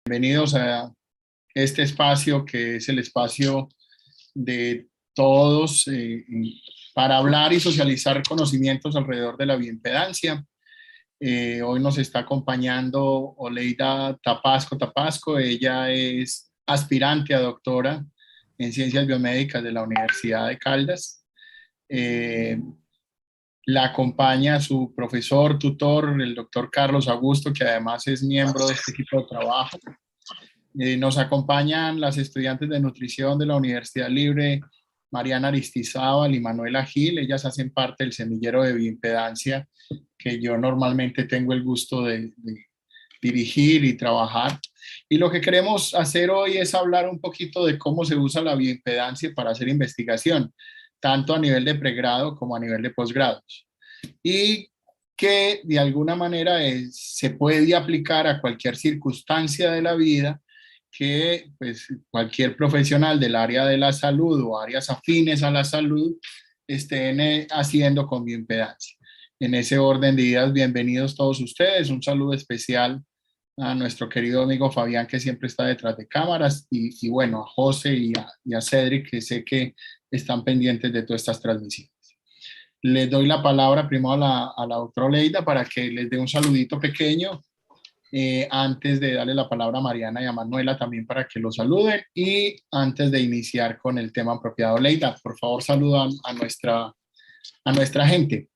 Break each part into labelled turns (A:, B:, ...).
A: Bienvenidos a este espacio que es el espacio de todos para hablar y socializar conocimientos alrededor de la bioimpedancia. Hoy nos está acompañando Oleida Tapasco. Ella es aspirante a doctora en Ciencias Biomédicas de la Universidad de Caldas. La acompaña su profesor, tutor, el doctor Carlos Augusto, que además es miembro de este equipo de trabajo. Nos acompañan las estudiantes de nutrición de la Universidad Libre, Mariana Aristizábal y Manuela Gil. Ellas hacen parte del semillero de bioimpedancia que yo normalmente tengo el gusto de dirigir y trabajar. Y lo que queremos hacer hoy es hablar un poquito de cómo se usa la bioimpedancia para hacer investigación, tanto a nivel de pregrado como a nivel de posgrados. Y que de alguna manera se puede aplicar a cualquier circunstancia de la vida que pues, cualquier profesional del área de la salud o áreas afines a la salud estén haciendo con bioimpedancia. En ese orden de ideas, bienvenidos todos ustedes. Un saludo especial a nuestro querido amigo Fabián, que siempre está detrás de cámaras, y bueno, a José y a Cedric, que sé que están pendientes de todas estas transmisiones. Les doy la palabra primero a la doctora Oleida para que les dé un saludito pequeño, antes de darle la palabra a Mariana y a Manuela también para que los saluden, y antes de iniciar con el tema apropiado. Oleida, por favor, saluda a nuestra gente.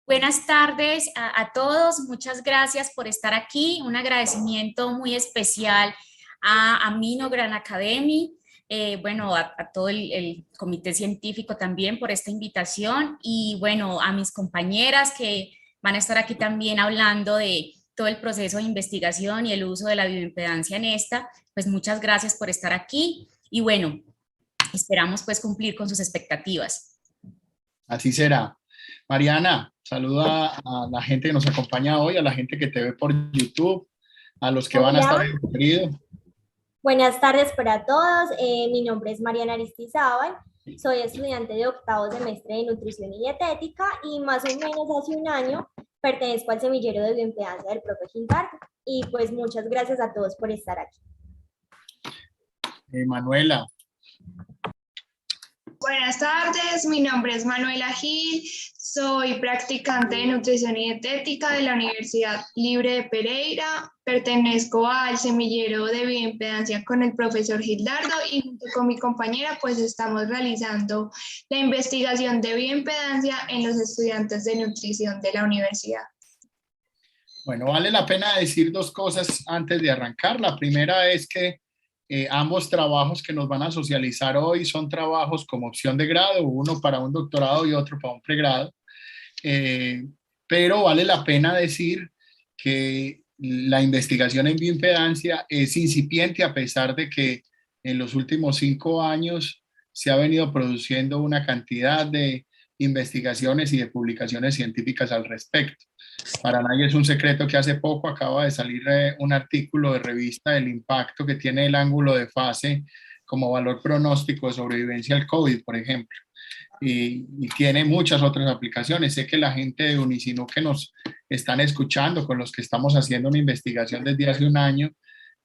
B: Buenas tardes a todos, muchas gracias por estar aquí. Un agradecimiento muy especial a Mino Gran Academy, bueno, a todo el comité científico también por esta invitación, y bueno, a mis compañeras que van a estar aquí también hablando de todo el proceso de investigación y el uso de la bioimpedancia en esta. Pues muchas gracias por estar aquí y bueno, esperamos pues cumplir con sus expectativas.
A: Así será. Mariana, saluda a la gente que nos acompaña hoy, a la gente que te ve por YouTube, a los que van a estar en diferido.
C: Buenas tardes para todos. Mi nombre es Mariana Aristizábal. Soy estudiante de octavo semestre de nutrición y dietética y más o menos hace un año pertenezco al semillero de bioimpedancia del profe Gilberto. Y pues muchas gracias a todos por estar aquí.
A: Manuela.
D: Buenas tardes, mi nombre es Manuela Gil, soy practicante de nutrición y dietética de la Universidad Libre de Pereira, pertenezco al semillero de bioimpedancia con el profesor Gildardo y junto con mi compañera pues estamos realizando la investigación de bioimpedancia en los estudiantes de nutrición de la universidad.
A: Bueno, vale la pena decir dos cosas antes de arrancar. La primera es que ambos trabajos que nos van a socializar hoy son trabajos como opción de grado, uno para un doctorado y otro para un pregrado, pero vale la pena decir que la investigación en bioimpedancia es incipiente a pesar de que en los últimos 5 años se ha venido produciendo una cantidad de investigaciones y de publicaciones científicas al respecto. Para nadie es un secreto que hace poco acaba de salir un artículo de revista del impacto que tiene el ángulo de fase como valor pronóstico de sobrevivencia al COVID, por ejemplo. Y tiene muchas otras aplicaciones. Sé que la gente de Unicinu que nos están escuchando, con los que estamos haciendo una investigación desde hace un año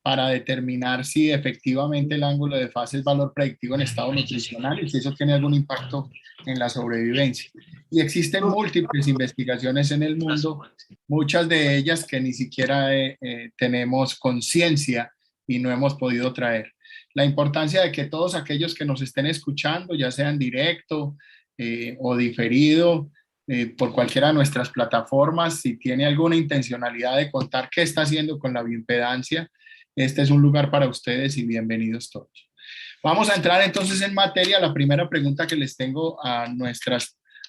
A: para determinar si efectivamente el ángulo de fase es valor predictivo en estado nutricional y si eso tiene algún impacto en la sobrevivencia. Y existen múltiples investigaciones en el mundo, muchas de ellas que ni siquiera tenemos conciencia y no hemos podido traer. La importancia de que todos aquellos que nos estén escuchando, ya sea en directo o diferido, por cualquiera de nuestras plataformas, si tiene alguna intencionalidad de contar qué está haciendo con la bioimpedancia, este es un lugar para ustedes y bienvenidos todos. Vamos a entrar entonces en materia. La primera pregunta que les tengo a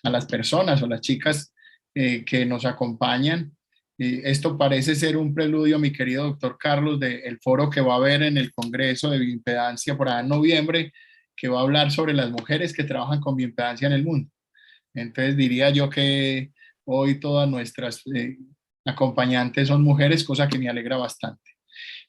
A: las personas o las chicas que nos acompañan. Esto parece ser un preludio, mi querido doctor Carlos, del foro que va a haber en el Congreso de Bioimpedancia por allá en noviembre, que va a hablar sobre las mujeres que trabajan con bioimpedancia en el mundo. Entonces diría yo que hoy todas nuestras acompañantes son mujeres, cosa que me alegra bastante.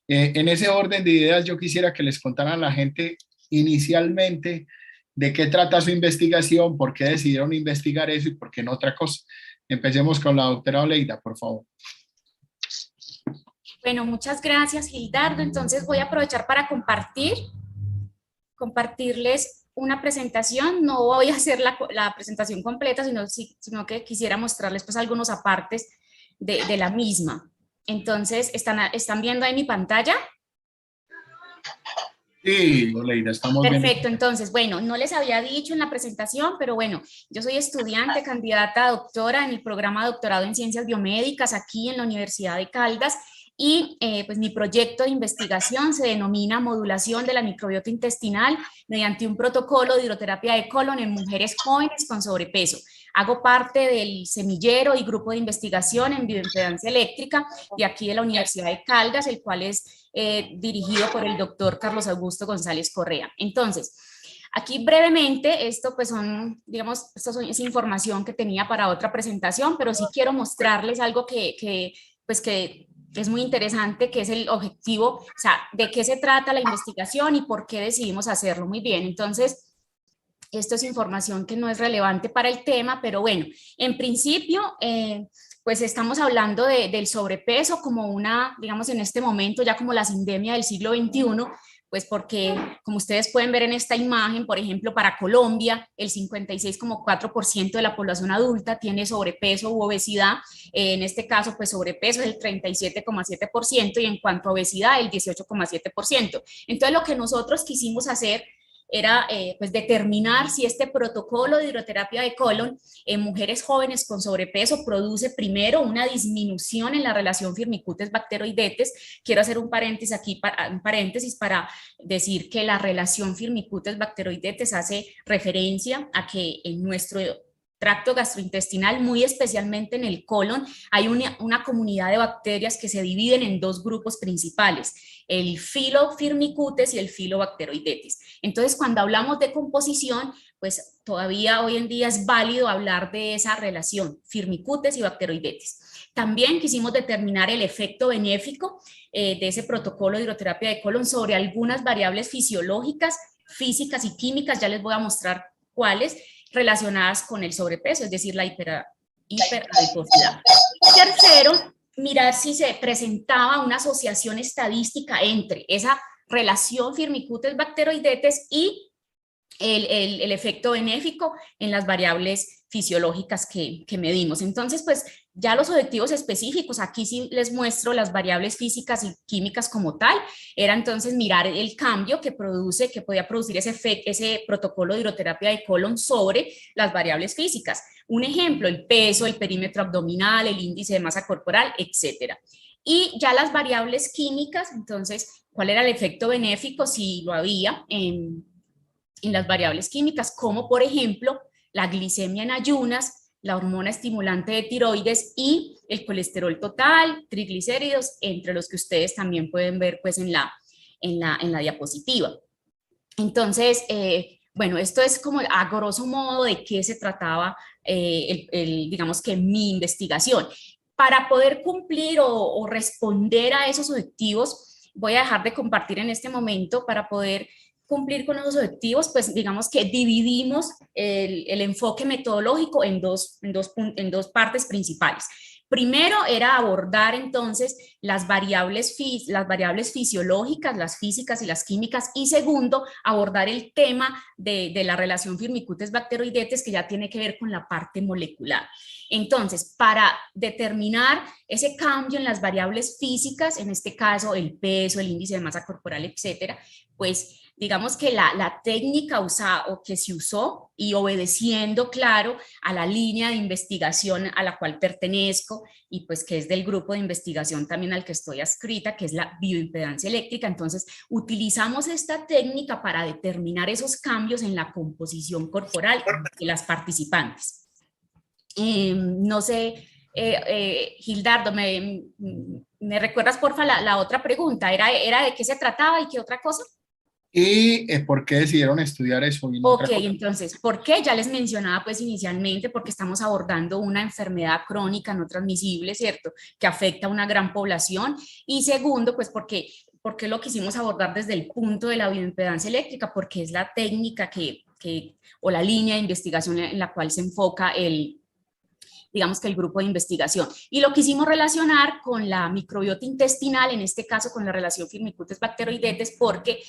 A: En ese orden de ideas, yo quisiera que les contaran a la gente inicialmente de qué trata su investigación, por qué decidieron investigar eso y por qué no otra cosa. Empecemos con la doctora Oleida, por favor.
B: Bueno, muchas gracias, Gildardo. Entonces voy a aprovechar para compartirles una presentación. No voy a hacer la presentación completa, sino que quisiera mostrarles pues algunos apartes de la misma. Entonces, ¿están viendo ahí mi pantalla?
A: Sí, Oleida, estamos viendo.
B: Perfecto, entonces, bueno, no les había dicho en la presentación, pero bueno, yo soy estudiante, candidata a doctora en el programa de doctorado en Ciencias Biomédicas aquí en la Universidad de Caldas, y pues mi proyecto de investigación se denomina modulación de la microbiota intestinal mediante un protocolo de hidroterapia de colon en mujeres jóvenes con sobrepeso. Hago parte del semillero y grupo de investigación en bioimpedancia eléctrica de aquí de la Universidad de Caldas, el cual es dirigido por el doctor Carlos Augusto González Correa. Entonces, aquí brevemente, esto pues digamos, es información que tenía para otra presentación, pero sí quiero mostrarles algo que es muy interesante, que es el objetivo, o sea, de qué se trata la investigación y por qué decidimos hacerlo. Muy bien, entonces, esto es información que no es relevante para el tema, pero bueno, en principio, pues estamos hablando del sobrepeso como una, digamos en este momento, ya como la sindemia del siglo XXI, pues porque, como ustedes pueden ver en esta imagen, por ejemplo, para Colombia, el 56,4% de la población adulta tiene sobrepeso u obesidad. En este caso, pues sobrepeso es el 37,7% y en cuanto a obesidad, el 18,7%. Entonces, lo que nosotros quisimos hacer era pues determinar si este protocolo de hidroterapia de colon en mujeres jóvenes con sobrepeso produce primero una disminución en la relación firmicutes-bacteroidetes. Quiero hacer un paréntesis aquí, para decir que la relación firmicutes-bacteroidetes hace referencia a que en nuestro tracto gastrointestinal, muy especialmente en el colon, hay una comunidad de bacterias que se dividen en dos grupos principales, el Filofirmicutes y el Filobacteroidetes. Entonces, cuando hablamos de composición, pues todavía hoy en día es válido hablar de esa relación, Firmicutes y Bacteroidetes. También quisimos determinar el efecto benéfico de ese protocolo de hidroterapia de colon sobre algunas variables fisiológicas, físicas y químicas, ya les voy a mostrar cuáles, relacionadas con el sobrepeso, es decir, la hiperadiposidad. Tercero, mirar si se presentaba una asociación estadística entre esa relación firmicutes-bacteroidetes y el efecto benéfico en las variables fisiológicas que medimos. Entonces, pues ya los objetivos específicos, aquí sí les muestro las variables físicas y químicas como tal, era entonces mirar el cambio que podía producir ese protocolo de hidroterapia de colon sobre las variables físicas. Un ejemplo, el peso, el perímetro abdominal, el índice de masa corporal, etcétera. Y ya las variables químicas, entonces, ¿cuál era el efecto benéfico? Si lo había en las variables químicas, como por ejemplo la glicemia en ayunas, la hormona estimulante de tiroides y el colesterol total, triglicéridos, entre los que ustedes también pueden ver pues en la diapositiva. Entonces, bueno, esto es como a grosso modo de qué se trataba, digamos que mi investigación. Para poder cumplir o responder a esos objetivos, voy a dejar de compartir en este momento para poder cumplir con esos objetivos, pues digamos que dividimos el enfoque metodológico en dos partes principales. Primero era abordar entonces las variables fisiológicas, las físicas y las químicas, y segundo, abordar el tema de la relación firmicutes-bacteroidetes, que ya tiene que ver con la parte molecular. Entonces, para determinar ese cambio en las variables físicas, en este caso el peso, el índice de masa corporal, etcétera, pues digamos que la técnica que se usó, y obedeciendo, claro, a la línea de investigación a la cual pertenezco y pues que es del grupo de investigación también al que estoy adscrita, que es la bioimpedancia eléctrica. Entonces, utilizamos esta técnica para determinar esos cambios en la composición corporal de las participantes. No sé, Gildardo, ¿me recuerdas, porfa, la otra pregunta? ¿Era de qué se trataba y qué otra cosa?
A: ¿Y por qué decidieron estudiar eso? Y no
B: Ok, entonces, ¿por qué? Ya les mencionaba pues inicialmente, porque estamos abordando una enfermedad crónica no transmisible, ¿cierto? Que afecta a una gran población. Y segundo, pues porque lo quisimos abordar desde el punto de la bioimpedancia eléctrica, porque es la técnica o la línea de investigación en la cual se enfoca digamos que el grupo de investigación. Y lo quisimos relacionar con la microbiota intestinal, en este caso con la relación Firmicutes bacteroidetes, porque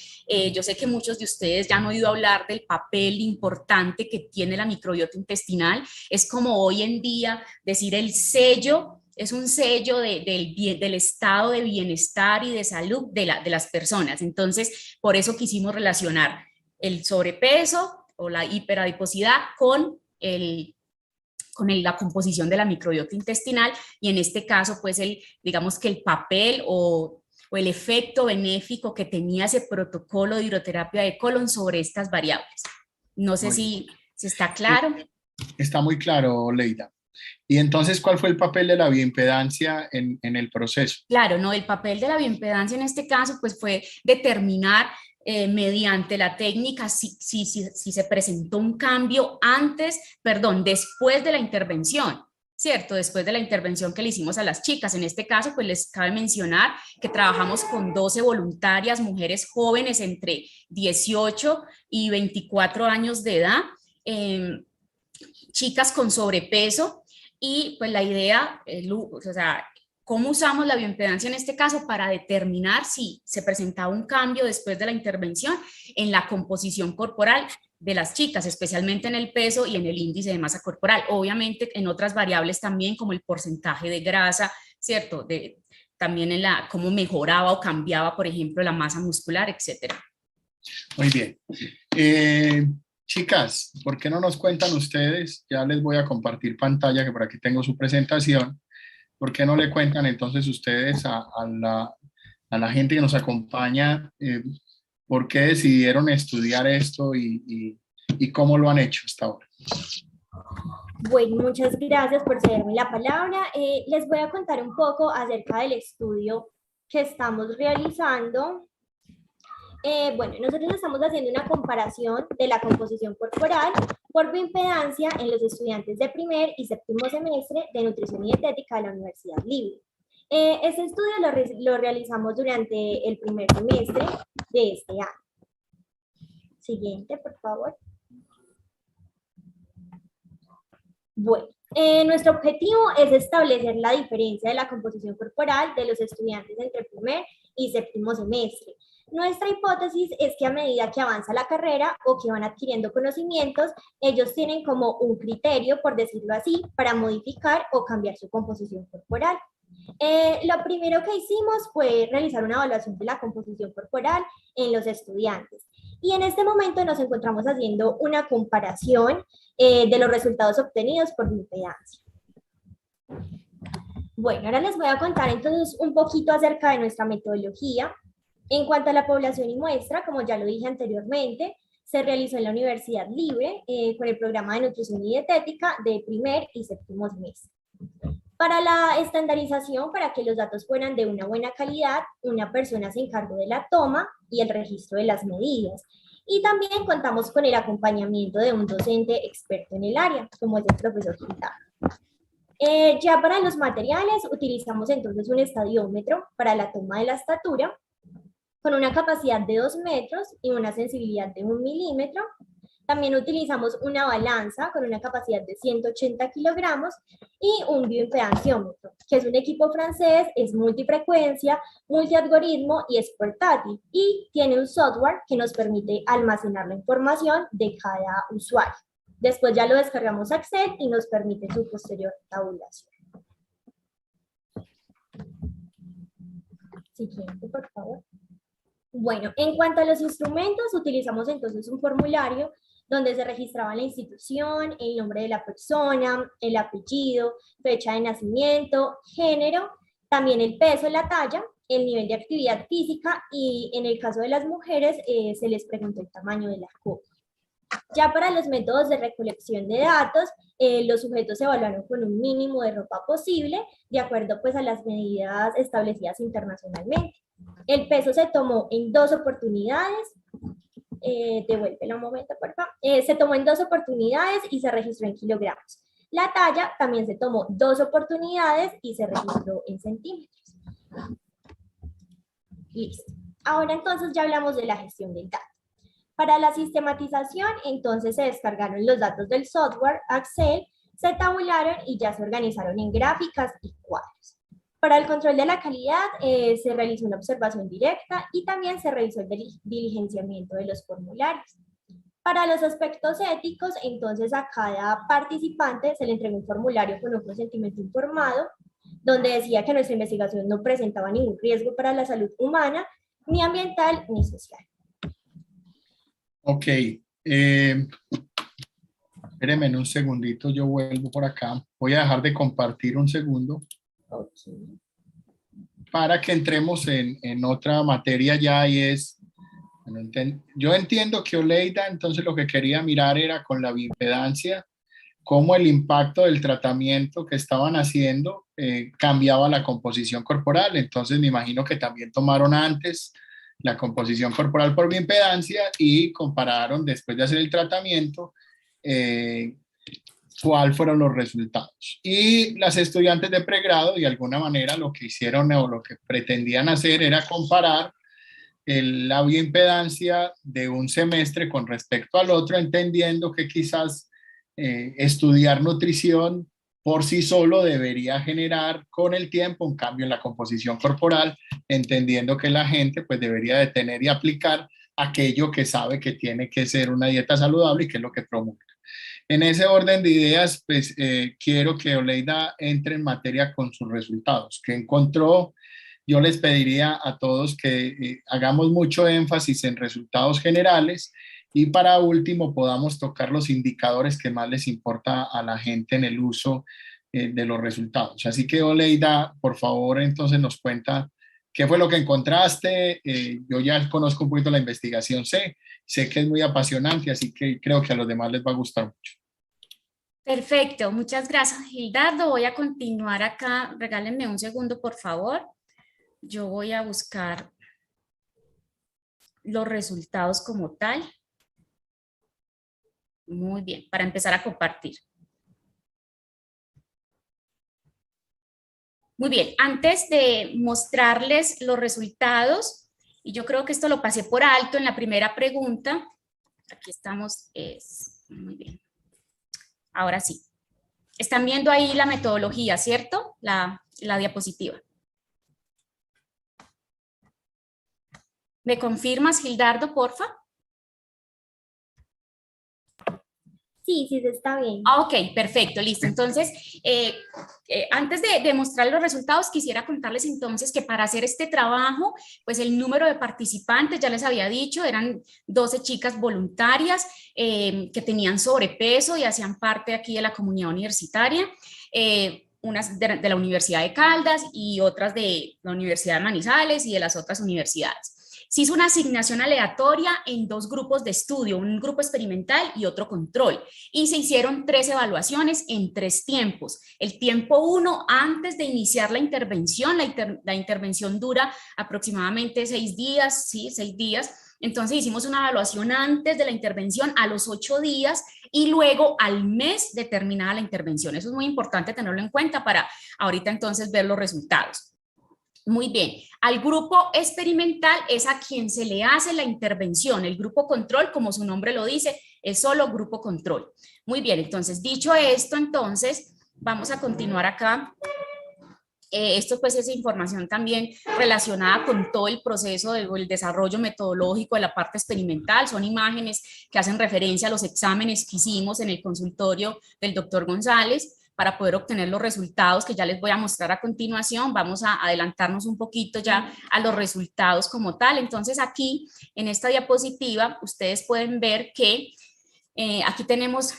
B: yo sé que muchos de ustedes ya han oído hablar del papel importante que tiene la microbiota intestinal. Es como hoy en día decir el sello, es un sello del estado de bienestar y de salud de las personas. Entonces, por eso quisimos relacionar el sobrepeso o la hiperadiposidad con la composición de la microbiota intestinal, y en este caso, pues, digamos que el papel o el efecto benéfico que tenía ese protocolo de hidroterapia de colon sobre estas variables. No sé si está claro.
A: Está muy claro, Leida. Y entonces, ¿cuál fue el papel de la bioimpedancia en el proceso?
B: Claro, no, el papel de la bioimpedancia en este caso pues fue determinar mediante la técnica si se presentó un cambio después de la intervención, ¿cierto? Después de la intervención que le hicimos a las chicas. En este caso, pues les cabe mencionar que trabajamos con 12 voluntarias, mujeres jóvenes entre 18 y 24 años de edad, chicas con sobrepeso. Y pues la idea, o sea, ¿cómo usamos la bioimpedancia en este caso? Para determinar si se presentaba un cambio después de la intervención en la composición corporal de las chicas, especialmente en el peso y en el índice de masa corporal. Obviamente en otras variables también, como el porcentaje de grasa, ¿cierto? También en cómo mejoraba o cambiaba, por ejemplo, la masa muscular, etcétera.
A: Muy bien. Chicas, ¿por qué no nos cuentan ustedes? Ya les voy a compartir pantalla, que por aquí tengo su presentación. ¿Por qué no le cuentan entonces ustedes a la gente que nos acompaña por qué decidieron estudiar esto y cómo lo han hecho hasta ahora?
C: Bueno, muchas gracias por cederme la palabra. Les voy a contar un poco acerca del estudio que estamos realizando. Bueno, nosotros estamos haciendo una comparación de la composición corporal por bioimpedancia en los estudiantes de primer y séptimo semestre de nutrición y dietética de la Universidad Libre. Este estudio lo realizamos durante el primer semestre de este año. Siguiente, por favor. Bueno, nuestro objetivo es establecer la diferencia de la composición corporal de los estudiantes entre primer y séptimo semestre. Nuestra hipótesis es que a medida que avanza la carrera o que van adquiriendo conocimientos, ellos tienen como un criterio, por decirlo así, para modificar o cambiar su composición corporal. Lo primero que hicimos fue realizar una evaluación de la composición corporal en los estudiantes. Y en este momento nos encontramos haciendo una comparación de los resultados obtenidos por bioimpedancia. Bueno, ahora les voy a contar entonces un poquito acerca de nuestra metodología. En cuanto a la población y muestra, como ya lo dije anteriormente, se realizó en la Universidad Libre con el programa de nutrición y dietética de primer y séptimo semestre. Para la estandarización, para que los datos fueran de una buena calidad, una persona se encargó de la toma y el registro de las medidas. Y también contamos con el acompañamiento de un docente experto en el área, como es el profesor Quintana. Ya para los materiales, utilizamos entonces un estadiómetro para la toma de la estatura, con una capacidad de 2 metros y una sensibilidad de 1 milímetro. También utilizamos una balanza con una capacidad de 180 kilogramos y un bioimpedanciómetro, que es un equipo francés, es multifrecuencia, multialgoritmo y es portátil, y tiene un software que nos permite almacenar la información de cada usuario. Después ya lo descargamos a Excel y nos permite su posterior tabulación. Siguiente, por favor. Bueno, en cuanto a los instrumentos, utilizamos entonces un formulario donde se registraba la institución, el nombre de la persona, el apellido, fecha de nacimiento, género, también el peso, la talla, el nivel de actividad física y en el caso de las mujeres se les preguntó el tamaño de la copa. Ya para los métodos de recolección de datos, los sujetos se evaluaron con un mínimo de ropa posible, de acuerdo pues a las medidas establecidas internacionalmente. El peso se tomó en 2 oportunidades, devuélvelo un momento, por favor. Se tomó en 2 oportunidades y se registró en kilogramos. La talla también se tomó 2 oportunidades y se registró en centímetros. Listo. Ahora entonces ya hablamos de la gestión del dato. Para la sistematización, entonces se descargaron los datos del software Excel, se tabularon y ya se organizaron en gráficas y cuadros. Para el control de la calidad se realizó una observación directa y también se realizó el diligenciamiento de los formularios. Para los aspectos éticos, entonces a cada participante se le entregó un formulario con un consentimiento informado, donde decía que nuestra investigación no presentaba ningún riesgo para la salud humana, ni ambiental, ni social.
A: Ok. Espérenme un segundito, yo vuelvo por acá. Voy a dejar de compartir un segundo.
C: Okay.
A: Para que entremos en otra materia ya y es, bueno, yo entiendo que Oleida entonces lo que quería mirar era con la bioimpedancia, cómo el impacto del tratamiento que estaban haciendo cambiaba la composición corporal. Entonces me imagino que también tomaron antes la composición corporal por bioimpedancia y compararon después de hacer el tratamiento cuáles fueron los resultados. Y las estudiantes de pregrado, de alguna manera, lo que hicieron o lo que pretendían hacer era comparar la bioimpedancia de un semestre con respecto al otro, entendiendo que quizás estudiar nutrición por sí solo debería generar con el tiempo un cambio en la composición corporal, entendiendo que la gente pues debería de tener y aplicar aquello que sabe que tiene que ser una dieta saludable y que es lo que promulga. En ese orden de ideas, pues quiero que Oleida entre en materia con sus resultados. ¿Qué encontró? Yo les pediría a todos que hagamos mucho énfasis en resultados generales y para último podamos tocar los indicadores que más les importa a la gente en el uso de los resultados. Así que Oleida, por favor, entonces nos cuenta qué fue lo que encontraste. Yo ya conozco un poquito la investigación, sé que es muy apasionante, así que creo que a los demás les va a gustar mucho.
B: Perfecto, muchas gracias, Gildardo. Voy a continuar acá. Regálenme un segundo, por favor. Yo voy a buscar los resultados como tal. Muy bien, para empezar a compartir. Muy bien, antes de mostrarles los resultados, y yo creo que esto lo pasé por alto en la primera pregunta. Aquí estamos, muy bien. Ahora sí. Están viendo ahí la metodología, ¿cierto? La diapositiva. ¿Me confirmas, Gildardo, porfa?
C: Sí, sí, está bien.
B: Ok, perfecto, listo. Entonces, antes de mostrar los resultados, quisiera contarles entonces que para hacer este trabajo, pues el número de participantes, ya les había dicho, eran 12 chicas voluntarias que tenían sobrepeso y hacían parte aquí de la comunidad universitaria. Unas de la Universidad de Caldas y otras de la Universidad de Manizales y de las otras universidades. Se hizo una asignación aleatoria en dos grupos de estudio, un grupo experimental y otro control, y se hicieron 3 evaluaciones en 3 tiempos. El tiempo 1, antes de iniciar la intervención, la intervención dura aproximadamente 6 días, ¿sí? 6 días. Entonces hicimos una evaluación antes de la intervención, a los 8 días y luego al mes de terminada la intervención. Eso es muy importante tenerlo en cuenta para ahorita entonces ver los resultados. Muy bien, al grupo experimental es a quien se le hace la intervención. El grupo control, como su nombre lo dice, es solo grupo control. Muy bien, entonces dicho esto, entonces vamos a continuar acá. Esto pues es información también relacionada con todo el proceso del desarrollo metodológico de la parte experimental. Son imágenes que hacen referencia a los exámenes que hicimos en el consultorio del doctor González para poder obtener los resultados que ya les voy a mostrar a continuación. Vamos a adelantarnos un poquito ya a los resultados como tal. Entonces aquí en esta diapositiva ustedes pueden ver que aquí tenemos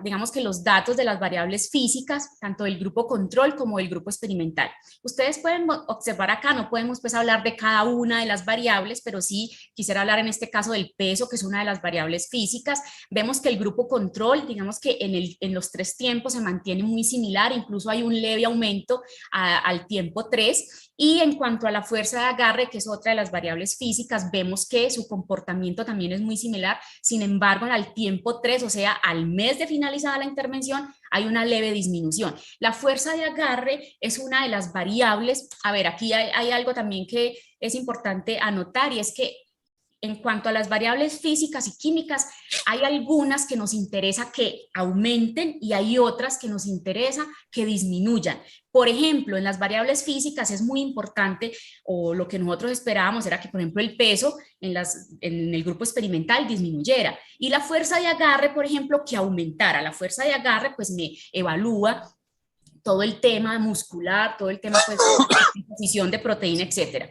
B: digamos que los datos de las variables físicas, tanto del grupo control como del grupo experimental. Ustedes pueden observar acá, no podemos pues hablar de cada una de las variables, pero sí quisiera hablar en este caso del peso, que es una de las variables físicas. Vemos que el grupo control, digamos que en los 3 tiempos se mantiene muy similar, incluso hay un leve aumento al tiempo 3. Y en cuanto a la fuerza de agarre, que es otra de las variables físicas, vemos que su comportamiento también es muy similar. Sin embargo, al tiempo 3, o sea, al mes de finalizada la intervención, hay una leve disminución. La fuerza de agarre es una de las variables. A ver, aquí hay algo también que es importante anotar y es que en cuanto a las variables físicas y químicas, hay algunas que nos interesa que aumenten y hay otras que nos interesa que disminuyan. Por ejemplo, en las variables físicas es muy importante, o lo que nosotros esperábamos era que, por ejemplo, el peso en el grupo experimental disminuyera y la fuerza de agarre, por ejemplo, que aumentara. La fuerza de agarre pues me evalúa todo el tema muscular, todo el tema pues, de composición de proteína, etcétera.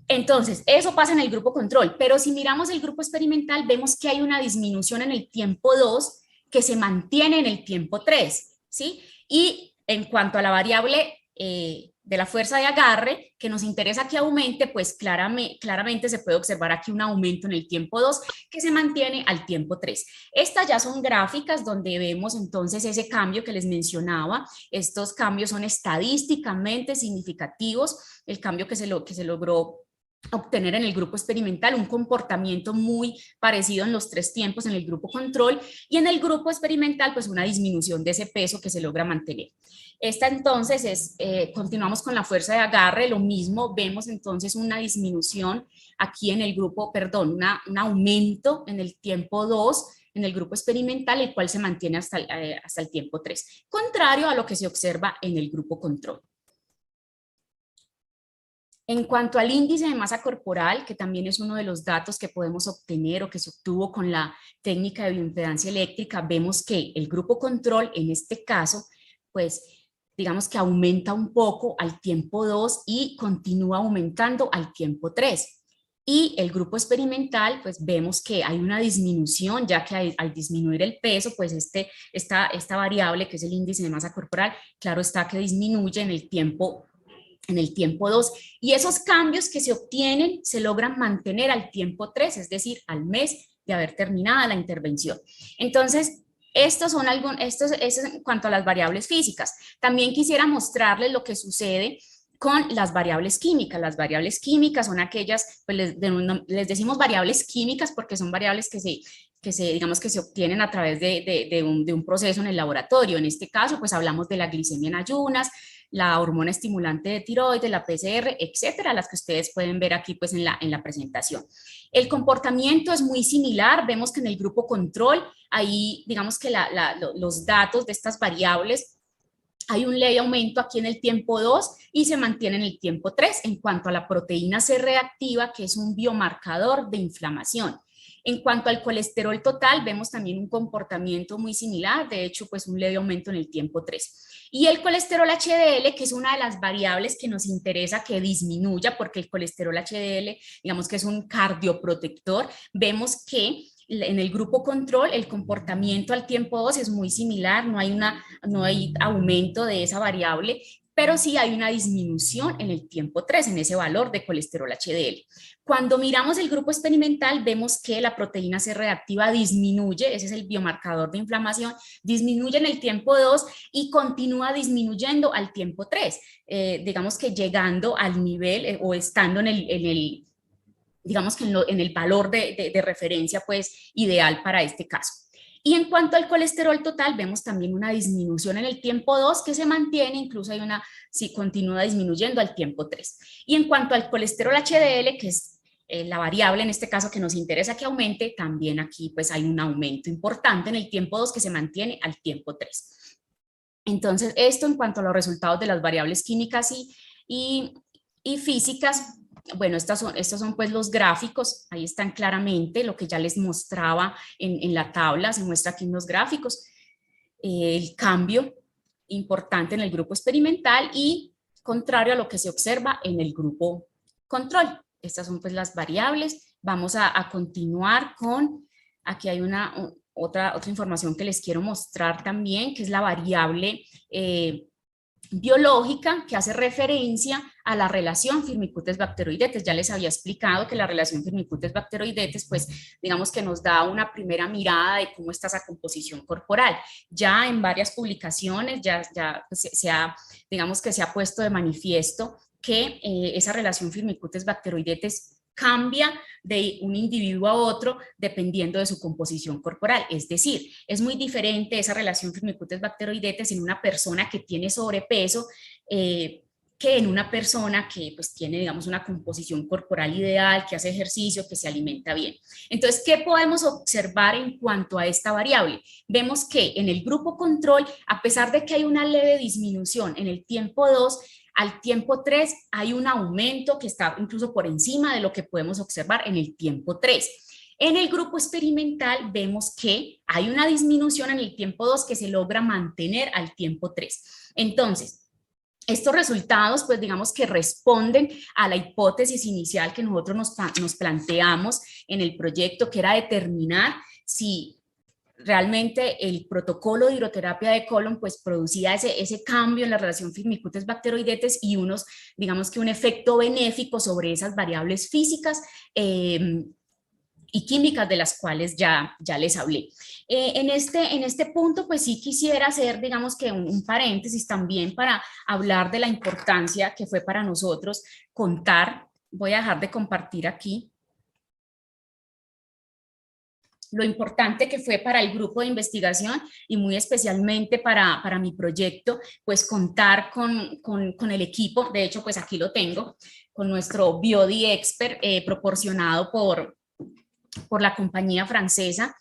B: Entonces, eso pasa en el grupo control, pero si miramos el grupo experimental, vemos que hay una disminución en el tiempo 2 que se mantiene en el tiempo 3, ¿sí? Y en cuanto a la variable de la fuerza de agarre, que nos interesa que aumente, pues claramente se puede observar aquí un aumento en el tiempo 2 que se mantiene al tiempo 3. Estas ya son gráficas donde vemos entonces ese cambio que les mencionaba. Estos cambios son estadísticamente significativos, el cambio que se logró obtener en el grupo experimental, un comportamiento muy parecido en los 3 tiempos en el grupo control, y en el grupo experimental pues una disminución de ese peso que se logra mantener. Esta entonces es, continuamos con la fuerza de agarre, lo mismo, vemos entonces una disminución aquí en el grupo, perdón, un aumento en el tiempo 2 en el grupo experimental, el cual se mantiene hasta el tiempo 3, contrario a lo que se observa en el grupo control. En cuanto al índice de masa corporal, que también es uno de los datos que podemos obtener o que se obtuvo con la técnica de bioimpedancia eléctrica, vemos que el grupo control, en este caso, pues digamos que aumenta un poco al tiempo 2 y continúa aumentando al tiempo 3. Y el grupo experimental, pues vemos que hay una disminución, ya que al disminuir el peso, pues esta variable, que es el índice de masa corporal, claro está que disminuye en el tiempo 2, y esos cambios que se obtienen se logran mantener al tiempo 3, es decir, al mes de haber terminada la intervención. Entonces, estos son eso es en cuanto a las variables físicas. También quisiera mostrarles lo que sucede con las variables químicas. Las variables químicas son aquellas, pues les decimos variables químicas porque son variables digamos que se obtienen a través de un proceso en el laboratorio. En este caso, pues hablamos de la glicemia en ayunas, la hormona estimulante de tiroides, la PCR, etcétera, las que ustedes pueden ver aquí pues en la presentación. El comportamiento es muy similar, vemos que en el grupo control, ahí digamos que los datos de estas variables, hay un leve aumento aquí en el tiempo 2 y se mantiene en el tiempo 3 en cuanto a la proteína C reactiva, que es un biomarcador de inflamación. En cuanto al colesterol total, vemos también un comportamiento muy similar, de hecho, pues un leve aumento en el tiempo 3. Y el colesterol HDL, que es una de las variables que nos interesa que disminuya, porque el colesterol HDL, digamos que es un cardioprotector, vemos que en el grupo control el comportamiento al tiempo 2 es muy similar, no hay aumento de esa variable, pero sí hay una disminución en el tiempo 3, en ese valor de colesterol HDL. Cuando miramos el grupo experimental, vemos que la proteína C reactiva disminuye, ese es el biomarcador de inflamación, disminuye en el tiempo 2 y continúa disminuyendo al tiempo 3, digamos que llegando al nivel o estando digamos que en el valor de referencia pues ideal para este caso. Y en cuanto al colesterol total, vemos también una disminución en el tiempo 2 que se mantiene, incluso sí continúa disminuyendo al tiempo 3. Y en cuanto al colesterol HDL, que es la variable en este caso que nos interesa que aumente, también aquí pues hay un aumento importante en el tiempo 2 que se mantiene al tiempo 3. Entonces, esto en cuanto a los resultados de las variables químicas y físicas. Bueno, estos son pues los gráficos, ahí están claramente lo que ya les mostraba en la tabla, se muestra aquí en los gráficos, el cambio importante en el grupo experimental y contrario a lo que se observa en el grupo control. Estas son pues las variables. Vamos a continuar con, aquí hay otra información que les quiero mostrar también, que es la variable biológica que hace referencia a la relación Firmicutes-Bacteroidetes. Ya les había explicado que la relación Firmicutes-Bacteroidetes, pues digamos que nos da una primera mirada de cómo está esa composición corporal. Ya en varias publicaciones pues, digamos que se ha puesto de manifiesto que esa relación Firmicutes-Bacteroidetes cambia de un individuo a otro dependiendo de su composición corporal. Es decir, es muy diferente esa relación Firmicutes-Bacteroidetes en una persona que tiene sobrepeso que en una persona que pues tiene, digamos, una composición corporal ideal, que hace ejercicio, que se alimenta bien. Entonces, ¿qué podemos observar en cuanto a esta variable? Vemos que en el grupo control, a pesar de que hay una leve disminución en el tiempo 2, al tiempo 3 hay un aumento que está incluso por encima de lo que podemos observar en el tiempo 3. En el grupo experimental vemos que hay una disminución en el tiempo 2 que se logra mantener al tiempo 3. Entonces, estos resultados, pues digamos que responden a la hipótesis inicial que nosotros nos planteamos en el proyecto, que era determinar si realmente el protocolo de hidroterapia de colon pues producía ese cambio en la relación firmicutes-bacteroidetes y digamos que un efecto benéfico sobre esas variables físicas y químicas de las cuales ya les hablé. En este punto, pues sí quisiera hacer, digamos que un paréntesis también para hablar de la importancia que fue para nosotros contar. Voy a dejar de compartir aquí. Lo importante que fue para el grupo de investigación y muy especialmente para mi proyecto, pues contar con el equipo, de hecho pues aquí lo tengo, con nuestro Biodi Expert proporcionado por la compañía francesa.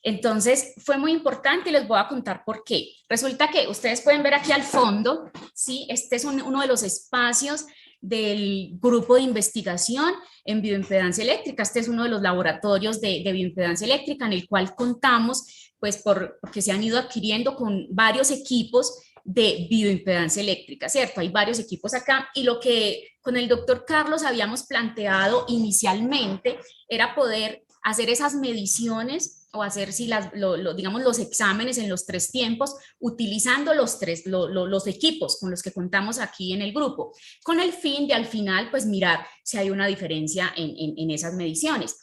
B: Entonces fue muy importante y les voy a contar por qué. Resulta que ustedes pueden ver aquí al fondo, ¿sí? Este es uno de los espacios del grupo de investigación en bioimpedancia eléctrica. Este es uno de los laboratorios de bioimpedancia eléctrica en el cual contamos, pues porque se han ido adquiriendo con varios equipos de bioimpedancia eléctrica, ¿cierto? Hay varios equipos acá y lo que con el doctor Carlos habíamos planteado inicialmente era poder hacer esas mediciones o hacer digamos los exámenes en los 3 tiempos utilizando los equipos con los que contamos aquí en el grupo, con el fin de al final pues mirar si hay una diferencia en esas mediciones.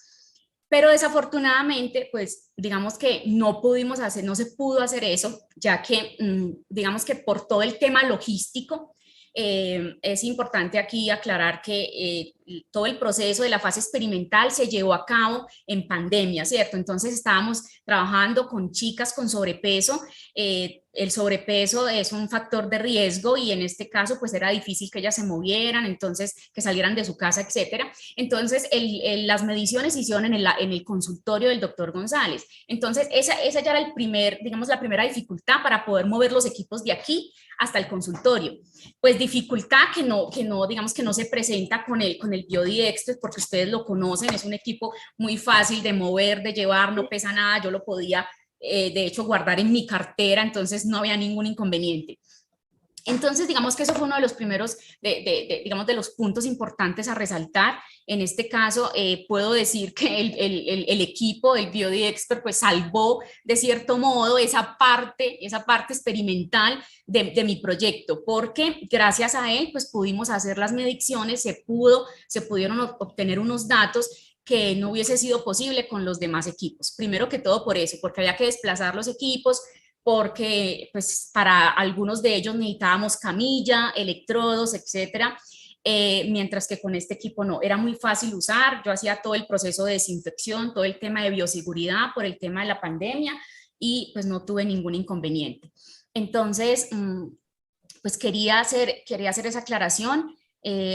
B: Pero desafortunadamente, pues digamos que no se pudo hacer eso, ya que digamos que por todo el tema logístico, es importante aquí aclarar que todo el proceso de la fase experimental se llevó a cabo en pandemia, ¿cierto? Entonces estábamos trabajando con chicas con sobrepeso. El sobrepeso es un factor de riesgo y en este caso pues era difícil que ellas se movieran, entonces que salieran de su casa, etcétera. Entonces las mediciones se hicieron en el consultorio del doctor González. Entonces esa ya era la primera dificultad para poder mover los equipos de aquí hasta el consultorio. Pues dificultad que no digamos que no se presenta con el Biodi Expert, porque ustedes lo conocen, es un equipo muy fácil de mover, de llevar, no pesa nada, yo lo podía de hecho guardar en mi cartera, entonces no había ningún inconveniente. Entonces, digamos que eso fue uno de los primeros, digamos, de los puntos importantes a resaltar. En este caso, puedo decir que el equipo del Biodi Expert pues salvó de cierto modo esa parte experimental de mi proyecto, porque gracias a él pues pudimos hacer las mediciones, se pudieron obtener unos datos que no hubiese sido posible con los demás equipos. Primero que todo por eso, porque había que desplazar los equipos, porque pues para algunos de ellos necesitábamos camilla, electrodos, etcétera, mientras que con este equipo no, era muy fácil usar. Yo hacía todo el proceso de desinfección, todo el tema de bioseguridad por el tema de la pandemia y pues no tuve ningún inconveniente. Entonces, pues quería hacer esa aclaración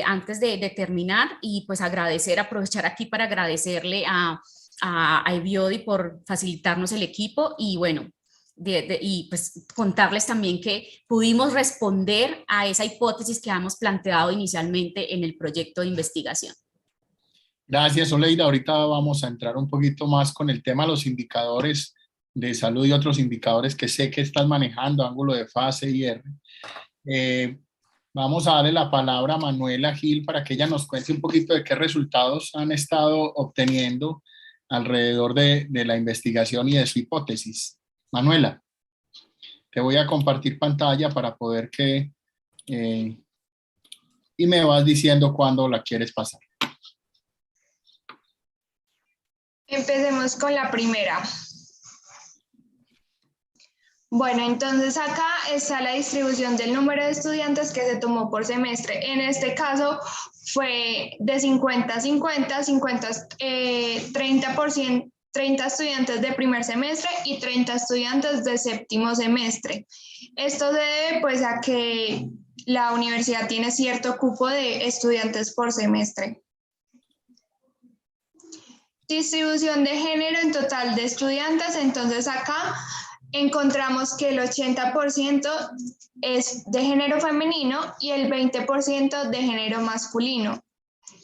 B: antes de terminar y pues aprovechar aquí para agradecerle a Biodi por facilitarnos el equipo y bueno, y pues contarles también que pudimos responder a esa hipótesis que habíamos planteado inicialmente en el proyecto de investigación.
A: Gracias, Oleida. Ahorita vamos a entrar un poquito más con el tema de los indicadores de salud y otros indicadores que sé que estás manejando, ángulo de fase y R. Vamos a darle la palabra a Manuela Gil para que ella nos cuente un poquito de qué resultados han estado obteniendo alrededor de la investigación y de su hipótesis. Manuela, te voy a compartir pantalla para poder y me vas diciendo cuándo la quieres pasar.
D: Empecemos con la primera. Bueno, entonces acá está la distribución del número de estudiantes que se tomó por semestre. En este caso fue de 50-50, 30%. 30 estudiantes de primer semestre y 30 estudiantes de séptimo semestre. Esto se debe pues a que la universidad tiene cierto cupo de estudiantes por semestre. Distribución de género en total de estudiantes, entonces acá encontramos que el 80% es de género femenino y el 20% de género masculino.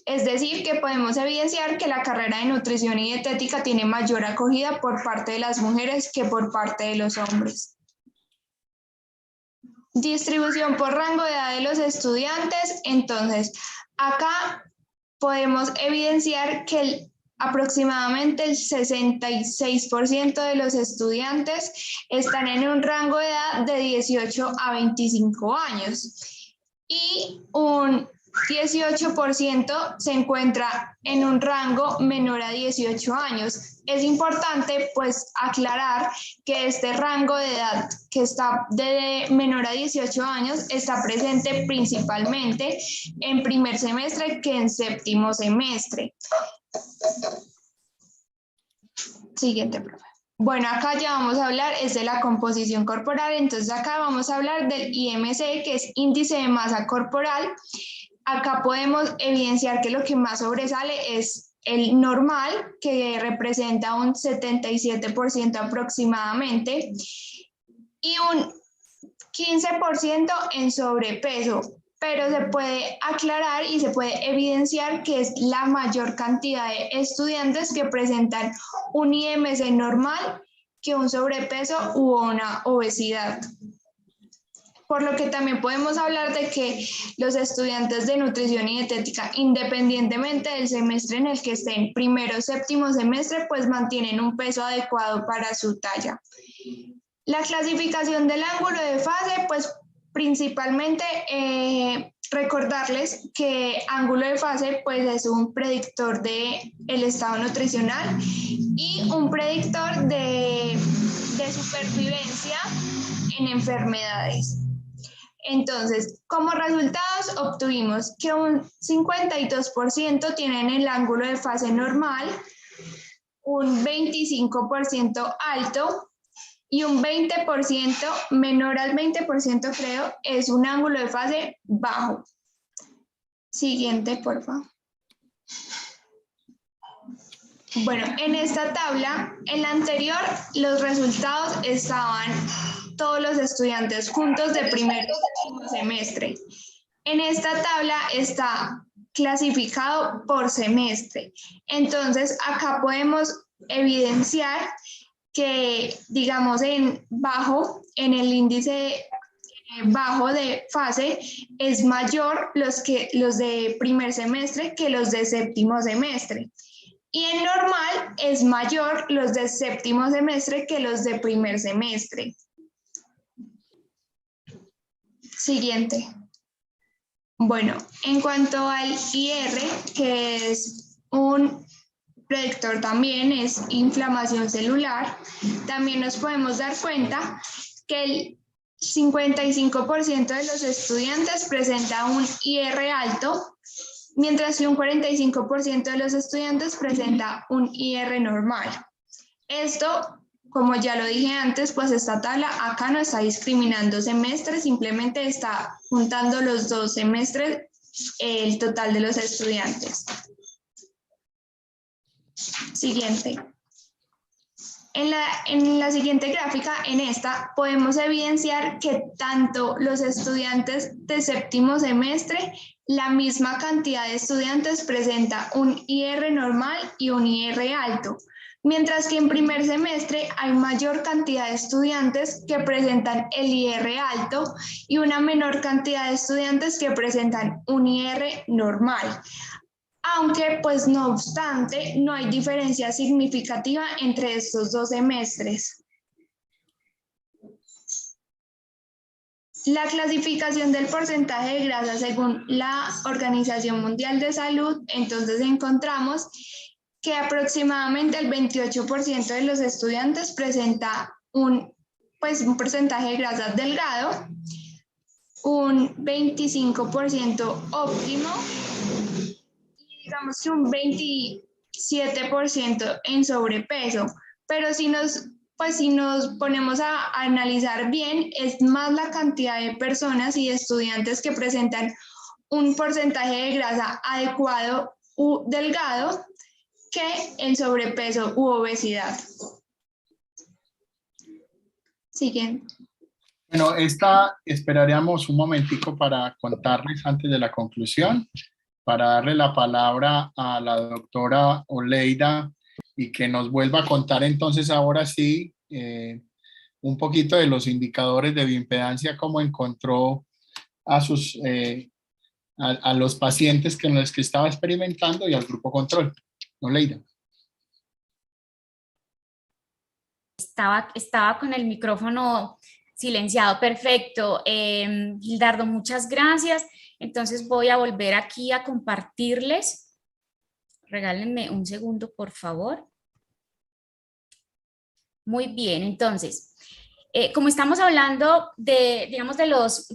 D: Es decir, que podemos evidenciar que la carrera de nutrición y dietética tiene mayor acogida por parte de las mujeres que por parte de los hombres. Distribución por rango de edad de los estudiantes, entonces acá podemos evidenciar que aproximadamente el 66% de los estudiantes están en un rango de edad de 18 a 25 años y un 18% se encuentra en un rango menor a 18 años. Es importante pues aclarar que este rango de edad que está de menor a 18 años está presente principalmente en primer semestre que en séptimo semestre. Siguiente, profe. Bueno, acá ya vamos a hablar es de la composición corporal, entonces acá vamos a hablar del IMC, que es índice de masa corporal. Acá podemos evidenciar que lo que más sobresale es el normal, que representa un 77% aproximadamente, y un 15% en sobrepeso. Pero se puede aclarar y se puede evidenciar que es la mayor cantidad de estudiantes que presentan un IMC normal que un sobrepeso u una obesidad. Por lo que también podemos hablar de que los estudiantes de nutrición y dietética, independientemente del semestre en el que estén, primero o séptimo semestre, pues mantienen un peso adecuado para su talla. La clasificación del ángulo de fase, pues principalmente recordarles que ángulo de fase pues es un predictor del estado nutricional y un predictor de supervivencia en enfermedades. Entonces, como resultados obtuvimos que un 52% tienen el ángulo de fase normal, un 25% alto, y un 20%, menor al 20% creo, es un ángulo de fase bajo. Siguiente, por favor. Bueno, en esta tabla, en la anterior, los resultados estaban todos los estudiantes juntos de primer y segundo semestre. En esta tabla está clasificado por semestre. Entonces, acá podemos evidenciar que, digamos, en el índice bajo de fase es mayor los de primer semestre que los de séptimo semestre. Y en normal es mayor los de séptimo semestre que los de primer semestre. Siguiente. Bueno, en cuanto al IR, que es un predictor también, es inflamación celular, también nos podemos dar cuenta que el 55% de los estudiantes presenta un IR alto, mientras que un 45% de los estudiantes presenta un IR normal. Esto, como ya lo dije antes, pues esta tabla acá no está discriminando semestres, simplemente está juntando los dos semestres, el total de los estudiantes. Siguiente. En la siguiente gráfica, en esta, podemos evidenciar que tanto los estudiantes de séptimo semestre, la misma cantidad de estudiantes presenta un IR normal y un IR alto, mientras que en primer semestre hay mayor cantidad de estudiantes que presentan el IR alto y una menor cantidad de estudiantes que presentan un IR normal. Aunque, pues, no obstante, no hay diferencia significativa entre estos dos semestres. La clasificación del porcentaje de grasa según la Organización Mundial de Salud, entonces encontramos que aproximadamente el 28% de los estudiantes presenta un porcentaje de grasa delgado, un 25% óptimo, digamos que un 27% en sobrepeso, pero si nos pues si nos ponemos a analizar bien, es más la cantidad de personas y de estudiantes que presentan un porcentaje de grasa adecuado u delgado que el sobrepeso u obesidad. Siguiente.
A: Bueno, esperaríamos un momentico para contarles antes de la conclusión, para darle la palabra a la doctora Oleida y que nos vuelva a contar entonces ahora sí un poquito de los indicadores de bioimpedancia, cómo encontró a a los pacientes con los que estaba experimentando y al grupo control. Oleida.
B: Estaba con el micrófono silenciado, perfecto. Gildardo, muchas gracias. Entonces voy a volver aquí a compartirles. Regálenme un segundo, por favor. Muy bien, entonces, como estamos hablando de, digamos, de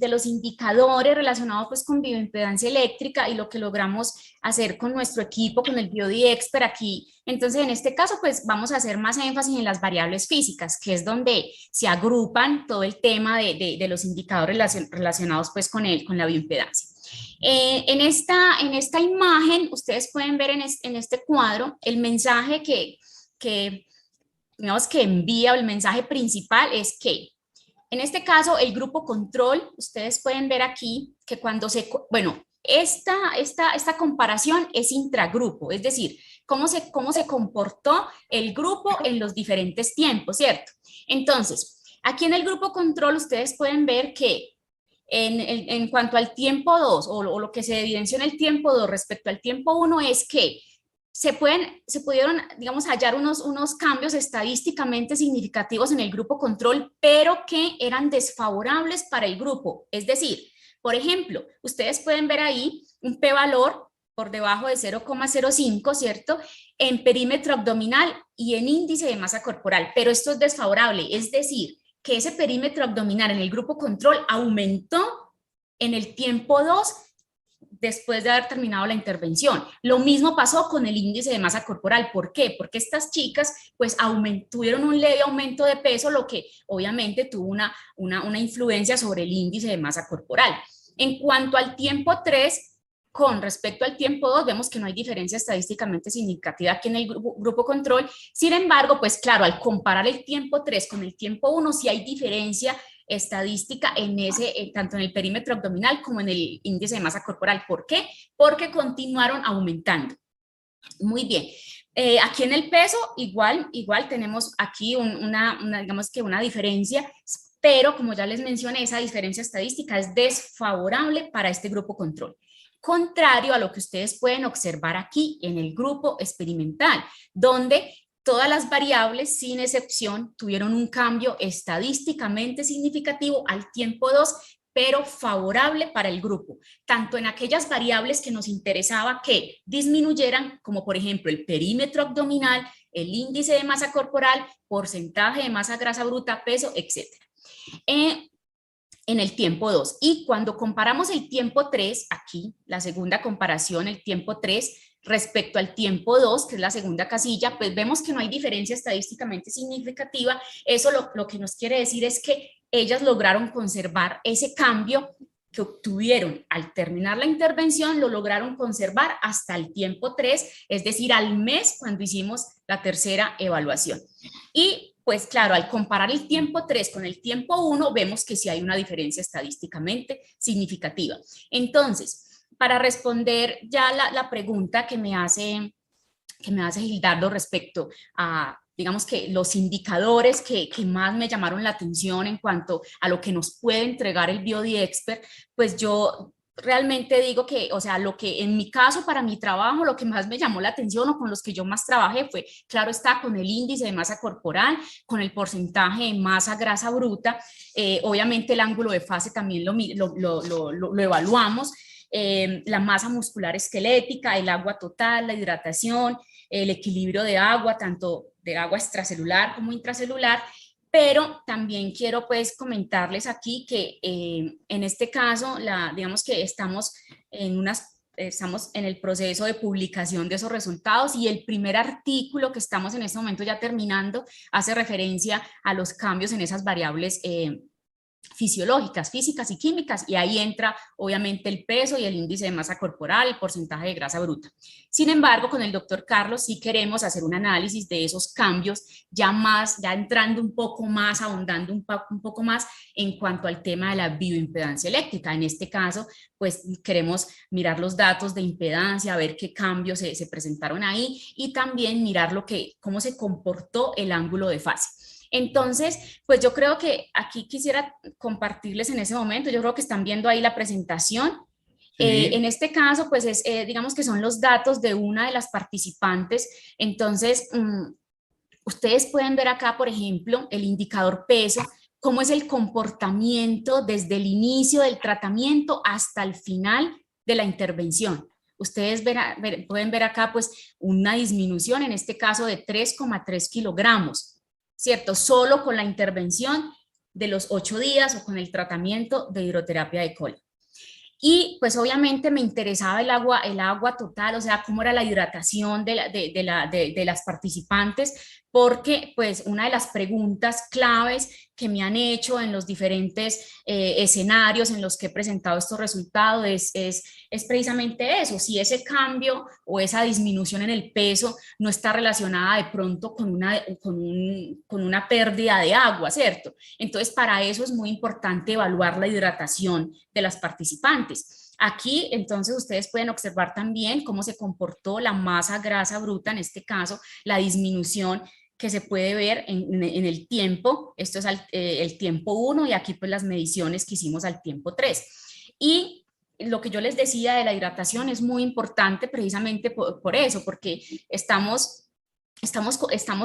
B: los indicadores relacionados pues con bioimpedancia eléctrica y lo que logramos hacer con nuestro equipo, con el BioDXpert aquí, entonces en este caso pues vamos a hacer más énfasis en las variables físicas, que es donde se agrupan todo el tema de los indicadores relacionados pues con la bioimpedancia. En esta imagen ustedes pueden ver en este cuadro el mensaje digamos que envía, o el mensaje principal es que, en este caso, el grupo control, ustedes pueden ver aquí que cuando bueno, esta comparación es intragrupo, es decir, cómo se comportó el grupo en los diferentes tiempos, ¿cierto? Entonces, aquí en el grupo control ustedes pueden ver que en cuanto al tiempo 2, o lo que se evidenció en el tiempo 2 respecto al tiempo 1 es que se pudieron, digamos, hallar unos cambios estadísticamente significativos en el grupo control, pero que eran desfavorables para el grupo. Es decir, por ejemplo, ustedes pueden ver ahí un p-valor por debajo de 0,05, ¿cierto? En perímetro abdominal y en índice de masa corporal, pero esto es desfavorable, es decir, que ese perímetro abdominal en el grupo control aumentó en el tiempo 2 después de haber terminado la intervención. Lo mismo pasó con el índice de masa corporal. ¿Por qué? Porque estas chicas pues tuvieron un leve aumento de peso, lo que obviamente tuvo una influencia sobre el índice de masa corporal. En cuanto al tiempo 3, con respecto al tiempo 2, vemos que no hay diferencia estadísticamente significativa aquí en el grupo control. Sin embargo, pues claro, al comparar el tiempo 3 con el tiempo 1, sí hay diferencia estadística tanto en el perímetro abdominal como en el índice de masa corporal. ¿Por qué? Porque continuaron aumentando. Muy bien. Aquí en el peso, igual tenemos aquí digamos que una diferencia, pero como ya les mencioné, esa diferencia estadística es desfavorable para este grupo control. Contrario a lo que ustedes pueden observar aquí en el grupo experimental, donde todas las variables, sin excepción, tuvieron un cambio estadísticamente significativo al tiempo 2, pero favorable para el grupo, tanto en aquellas variables que nos interesaba que disminuyeran, como por ejemplo el perímetro abdominal, el índice de masa corporal, porcentaje de masa grasa bruta, peso, etc. En el tiempo 2. Y cuando comparamos el tiempo 3, aquí, la segunda comparación, el tiempo 3, respecto al tiempo 2, que es la segunda casilla, pues vemos que no hay diferencia estadísticamente significativa. Eso lo que nos quiere decir es que ellas lograron conservar ese cambio que obtuvieron al terminar la intervención, lo lograron conservar hasta el tiempo 3, es decir, al mes cuando hicimos la tercera evaluación. Y pues claro, al comparar el tiempo 3 con el tiempo 1, vemos que sí hay una diferencia estadísticamente significativa. Entonces, para responder ya la pregunta que me hace Gildardo respecto a, digamos que los indicadores que más me llamaron la atención en cuanto a lo que nos puede entregar el BioDXpert, pues yo realmente digo que, o sea, lo que en mi caso, para mi trabajo, lo que más me llamó la atención o con los que yo más trabajé fue, claro está, con el índice de masa corporal, con el porcentaje de masa grasa bruta, obviamente el ángulo de fase también lo evaluamos, la masa muscular esquelética, el agua total, la hidratación, el equilibrio de agua, tanto de agua extracelular como intracelular, pero también quiero pues comentarles aquí que en este caso, digamos que estamos en estamos en el proceso de publicación de esos resultados y el primer artículo que estamos en este momento ya terminando hace referencia a los cambios en esas variables fisiológicas, físicas y químicas, y ahí entra obviamente el peso y el índice de masa corporal, el porcentaje de grasa bruta. Sin embargo, con el doctor Carlos sí queremos hacer un análisis de esos cambios, ya entrando un poco más, ahondando un poco más en cuanto al tema de la bioimpedancia eléctrica. En este caso, pues queremos mirar los datos de impedancia, ver qué cambios se presentaron ahí y también mirar cómo se comportó el ángulo de fase. Entonces, pues yo creo que aquí quisiera compartirles en ese momento, yo creo que están viendo ahí la presentación. Sí. En este caso, pues digamos que son los datos de una de las participantes. Entonces, ustedes pueden ver acá, por ejemplo, el indicador peso, cómo es el comportamiento desde el inicio del tratamiento hasta el final de la intervención. Ustedes pueden ver acá pues una disminución, en este caso de 3,3 kilogramos. ¿Cierto? Solo con la intervención de los 8 días o con el tratamiento de hidroterapia de colon. Y pues obviamente me interesaba el agua total, o sea, cómo era la hidratación de las participantes, porque pues una de las preguntas claves que me han hecho en los diferentes escenarios en los que he presentado estos resultados es precisamente eso, si ese cambio o esa disminución en el peso no está relacionada de pronto con una pérdida de agua, ¿cierto? Entonces para eso es muy importante evaluar la hidratación de las participantes. Aquí, entonces, ustedes pueden observar también cómo se comportó la masa grasa bruta, en este caso, la disminución que se puede ver en el tiempo. Esto es el tiempo 1 y aquí pues las mediciones que hicimos al tiempo 3. Y lo que yo les decía de la hidratación es muy importante precisamente por eso, porque estamos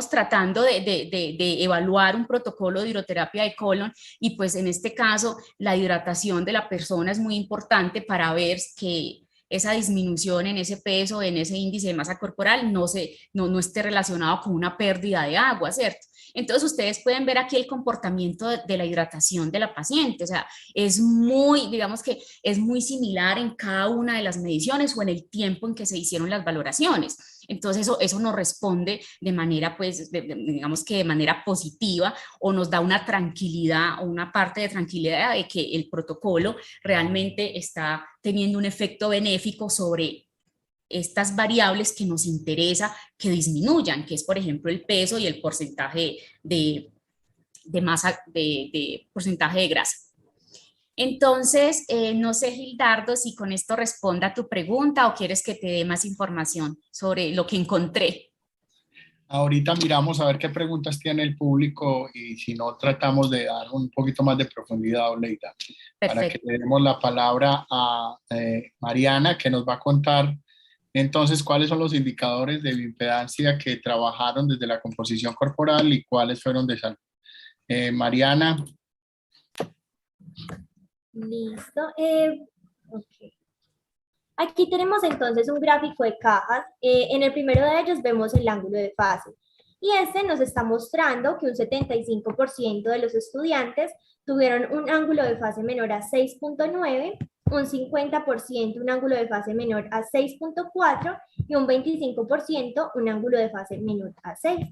B: tratando de evaluar un protocolo de hidroterapia de colon y pues en este caso la hidratación de la persona es muy importante para ver que esa disminución en ese peso, en ese índice de masa corporal no esté relacionado con una pérdida de agua, ¿cierto? Entonces ustedes pueden ver aquí el comportamiento de la hidratación de la paciente, o sea, digamos que es muy similar en cada una de las mediciones o en el tiempo en que se hicieron las valoraciones. Entonces eso nos responde de manera, pues, digamos que de manera positiva, o nos da una tranquilidad o una parte de tranquilidad de que el protocolo realmente está teniendo un efecto benéfico sobre estas variables que nos interesa que disminuyan, que es por ejemplo el peso y el porcentaje de masa, de porcentaje de grasa. Entonces, no sé, Gildardo, si con esto responda a tu pregunta o quieres que te dé más información sobre lo que encontré.
A: Ahorita miramos a ver qué preguntas tiene el público y si no tratamos de dar un poquito más de profundidad, Oleida. Para que le demos la palabra a Mariana, que nos va a contar entonces cuáles son los indicadores de bioimpedancia que trabajaron desde la composición corporal y cuáles fueron de salud. Mariana.
C: Listo. Okay. Aquí tenemos entonces un gráfico de cajas. En el primero de ellos vemos el ángulo de fase. Y este nos está mostrando que un 75% de los estudiantes tuvieron un ángulo de fase menor a 6.9, un 50% un ángulo de fase menor a 6.4 y un 25% un ángulo de fase menor a 6.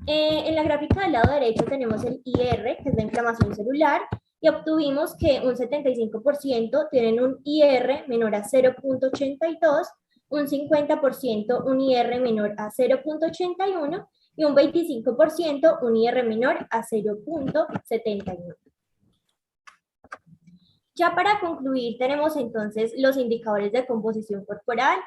C: En la gráfica del lado derecho tenemos el IR, que es la inflamación celular, y obtuvimos que un 75% tienen un IR menor a 0.82, un 50% un IR menor a 0.81 y un 25% un IR menor a 0.71. Ya para concluir tenemos entonces los indicadores de composición corporal.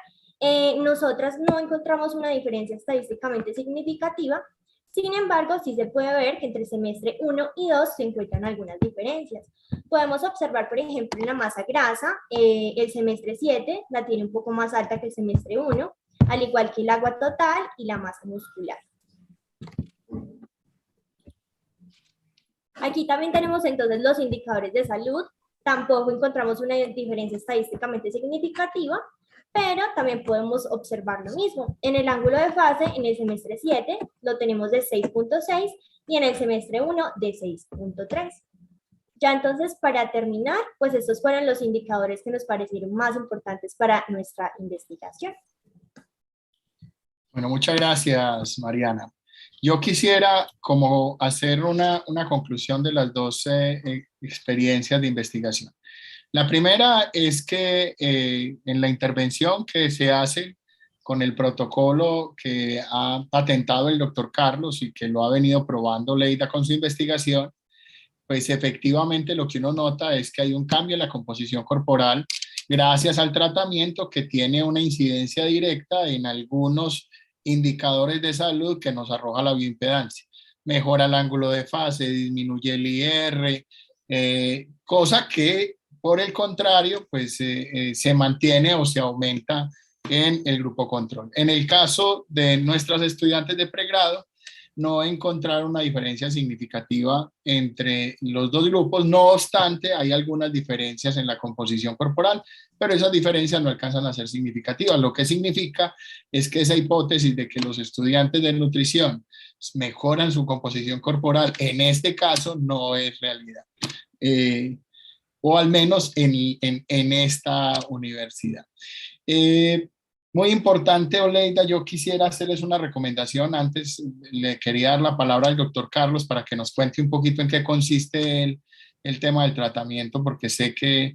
C: Nosotras no encontramos una diferencia estadísticamente significativa. Sin embargo, sí se puede ver que entre el semestre 1 y 2 se encuentran algunas diferencias. Podemos observar, por ejemplo, en la masa grasa, el semestre 7 la tiene un poco más alta que el semestre 1, al igual que el agua total y la masa muscular. Aquí también tenemos entonces los indicadores de salud. Tampoco encontramos una diferencia estadísticamente significativa, pero también podemos observar lo mismo. En el ángulo de fase, en el semestre 7, lo tenemos de 6.6 y en el semestre 1 de 6.3. Ya entonces, para terminar, pues estos fueron los indicadores que nos parecieron más importantes para nuestra investigación.
A: Bueno, muchas gracias, Mariana. Yo quisiera como hacer una conclusión de las dos experiencias de investigación. La primera es que en la intervención que se hace con el protocolo que ha patentado el doctor Carlos y que lo ha venido probando Leida con su investigación, pues efectivamente lo que uno nota es que hay un cambio en la composición corporal gracias al tratamiento que tiene una incidencia directa en algunos indicadores de salud que nos arroja la bioimpedancia. Mejora el ángulo de fase, disminuye el IR, cosa que por el contrario pues se mantiene o se aumenta en el grupo control. En el caso de nuestras estudiantes de pregrado, no encontrar una diferencia significativa entre los dos grupos. No obstante, hay algunas diferencias en la composición corporal, pero esas diferencias no alcanzan a ser significativas. Lo que significa es que esa hipótesis de que los estudiantes de nutrición mejoran su composición corporal, en este caso no es realidad. O al menos en esta universidad. Muy importante, Oleida, yo quisiera hacerles una recomendación. Antes le quería dar la palabra al doctor Carlos para que nos cuente un poquito en qué consiste el tema del tratamiento, porque sé que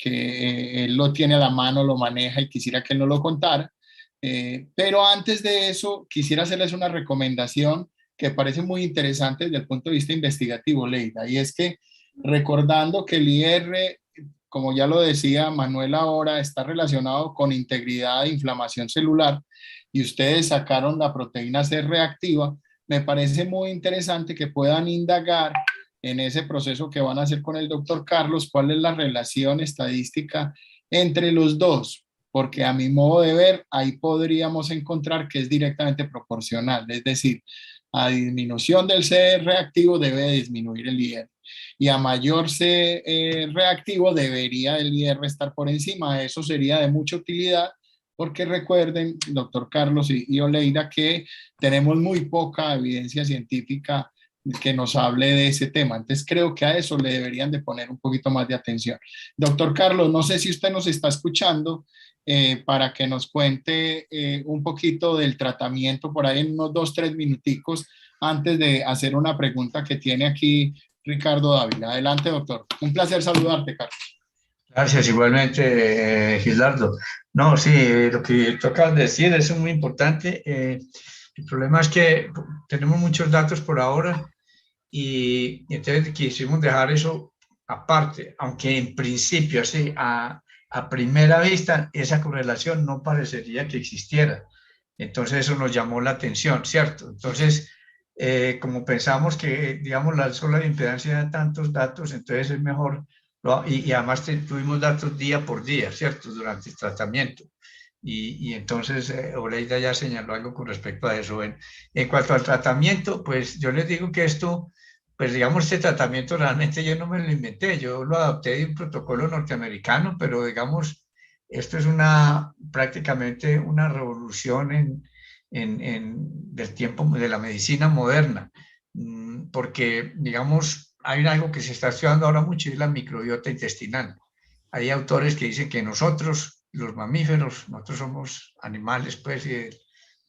A: él lo tiene a la mano, lo maneja y quisiera que él nos lo contara. Pero antes de eso, quisiera hacerles una recomendación que parece muy interesante desde el punto de vista investigativo, Oleida, y es que recordando que el IR, como ya lo decía Manuel ahora, está relacionado con integridad e inflamación celular, y ustedes sacaron la proteína C reactiva, me parece muy interesante que puedan indagar en ese proceso que van a hacer con el doctor Carlos, cuál es la relación estadística entre los dos, porque a mi modo de ver, ahí podríamos encontrar que es directamente proporcional, es decir, a disminución del C reactivo debe disminuir el IR. Y a mayor C reactivo debería el IR estar por encima. Eso sería de mucha utilidad porque recuerden, doctor Carlos y Oleida, que tenemos muy poca evidencia científica que nos hable de ese tema. Entonces creo que a eso le deberían de poner un poquito más de atención. Doctor Carlos, no sé si usted nos está escuchando para que nos cuente un poquito del tratamiento por ahí en unos 2-3 minuticos antes de hacer una pregunta que tiene aquí Ricardo Dávila. Adelante, doctor. Un placer saludarte, Carlos.
E: Gracias, igualmente, Gilardo. No, sí, lo que tocas decir es muy importante. El problema es que tenemos muchos datos por ahora y entonces quisimos dejar eso aparte, aunque en principio, así, a primera vista, esa correlación no parecería que existiera. Entonces eso nos llamó la atención, ¿cierto? Entonces, como pensamos que, digamos, la sola impedancia da tantos datos, entonces es mejor, y además tuvimos datos día por día, ¿cierto? Durante el tratamiento. Y entonces Oleida ya señaló algo con respecto a eso. En cuanto al tratamiento, pues yo les digo que esto, pues digamos, este tratamiento realmente yo no me lo inventé, yo lo adopté de un protocolo norteamericano, pero digamos, esto es prácticamente una revolución del tiempo de la medicina moderna, porque, digamos, hay algo que se está estudiando ahora mucho, es la microbiota intestinal. Hay autores que dicen que nosotros, los mamíferos, nosotros somos animales, pues,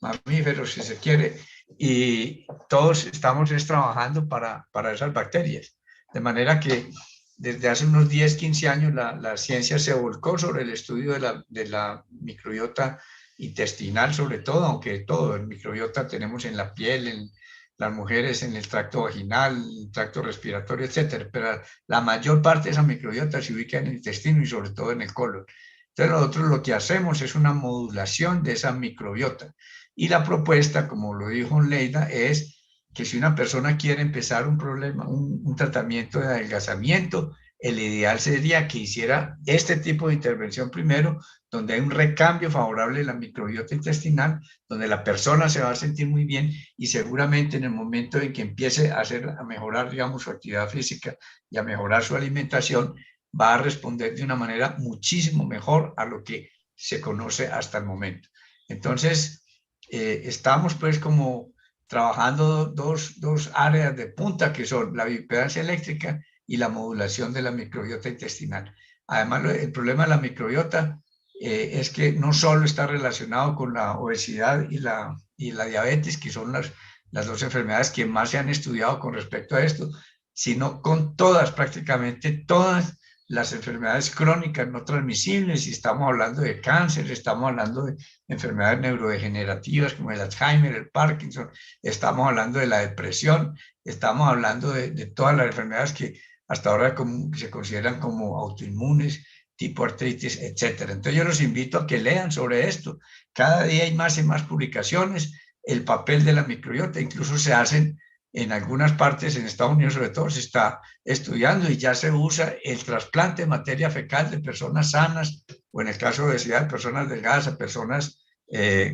E: mamíferos, si se quiere, y todos estamos trabajando para esas bacterias. De manera que desde hace unos 10, 15 años la ciencia se volcó sobre el estudio de la microbiota intestinal, sobre todo, aunque todo el microbiota tenemos en la piel, en las mujeres en el tracto vaginal, el tracto respiratorio, etcétera, pero la mayor parte de esa microbiota se ubica en el intestino y sobre todo en el colon. Entonces nosotros lo que hacemos es una modulación de esa microbiota y la propuesta, como lo dijo Leida, es que si una persona quiere empezar un tratamiento de adelgazamiento, el ideal sería que hiciera este tipo de intervención primero, donde hay un recambio favorable de la microbiota intestinal, donde la persona se va a sentir muy bien y seguramente en el momento en que empiece a mejorar, digamos, su actividad física y a mejorar su alimentación, va a responder de una manera muchísimo mejor a lo que se conoce hasta el momento. Entonces, estamos pues como trabajando dos áreas de punta que son la bioimpedancia eléctrica y la modulación de la microbiota intestinal. Además, el problema de la microbiota es que no solo está relacionado con la obesidad y la diabetes, que son las dos enfermedades que más se han estudiado con respecto a esto, sino con todas, prácticamente todas las enfermedades crónicas no transmisibles, y estamos hablando de cáncer, estamos hablando de enfermedades neurodegenerativas como el Alzheimer, el Parkinson, estamos hablando de la depresión, estamos hablando de todas las enfermedades que hasta ahora se consideran como autoinmunes, tipo artritis, etc. Entonces yo los invito a que lean sobre esto. Cada día hay más y más publicaciones, el papel de la microbiota, incluso se hacen en algunas partes, en Estados Unidos sobre todo, se está estudiando y ya se usa el trasplante de materia fecal de personas sanas, o en el caso de obesidad, de personas delgadas a personas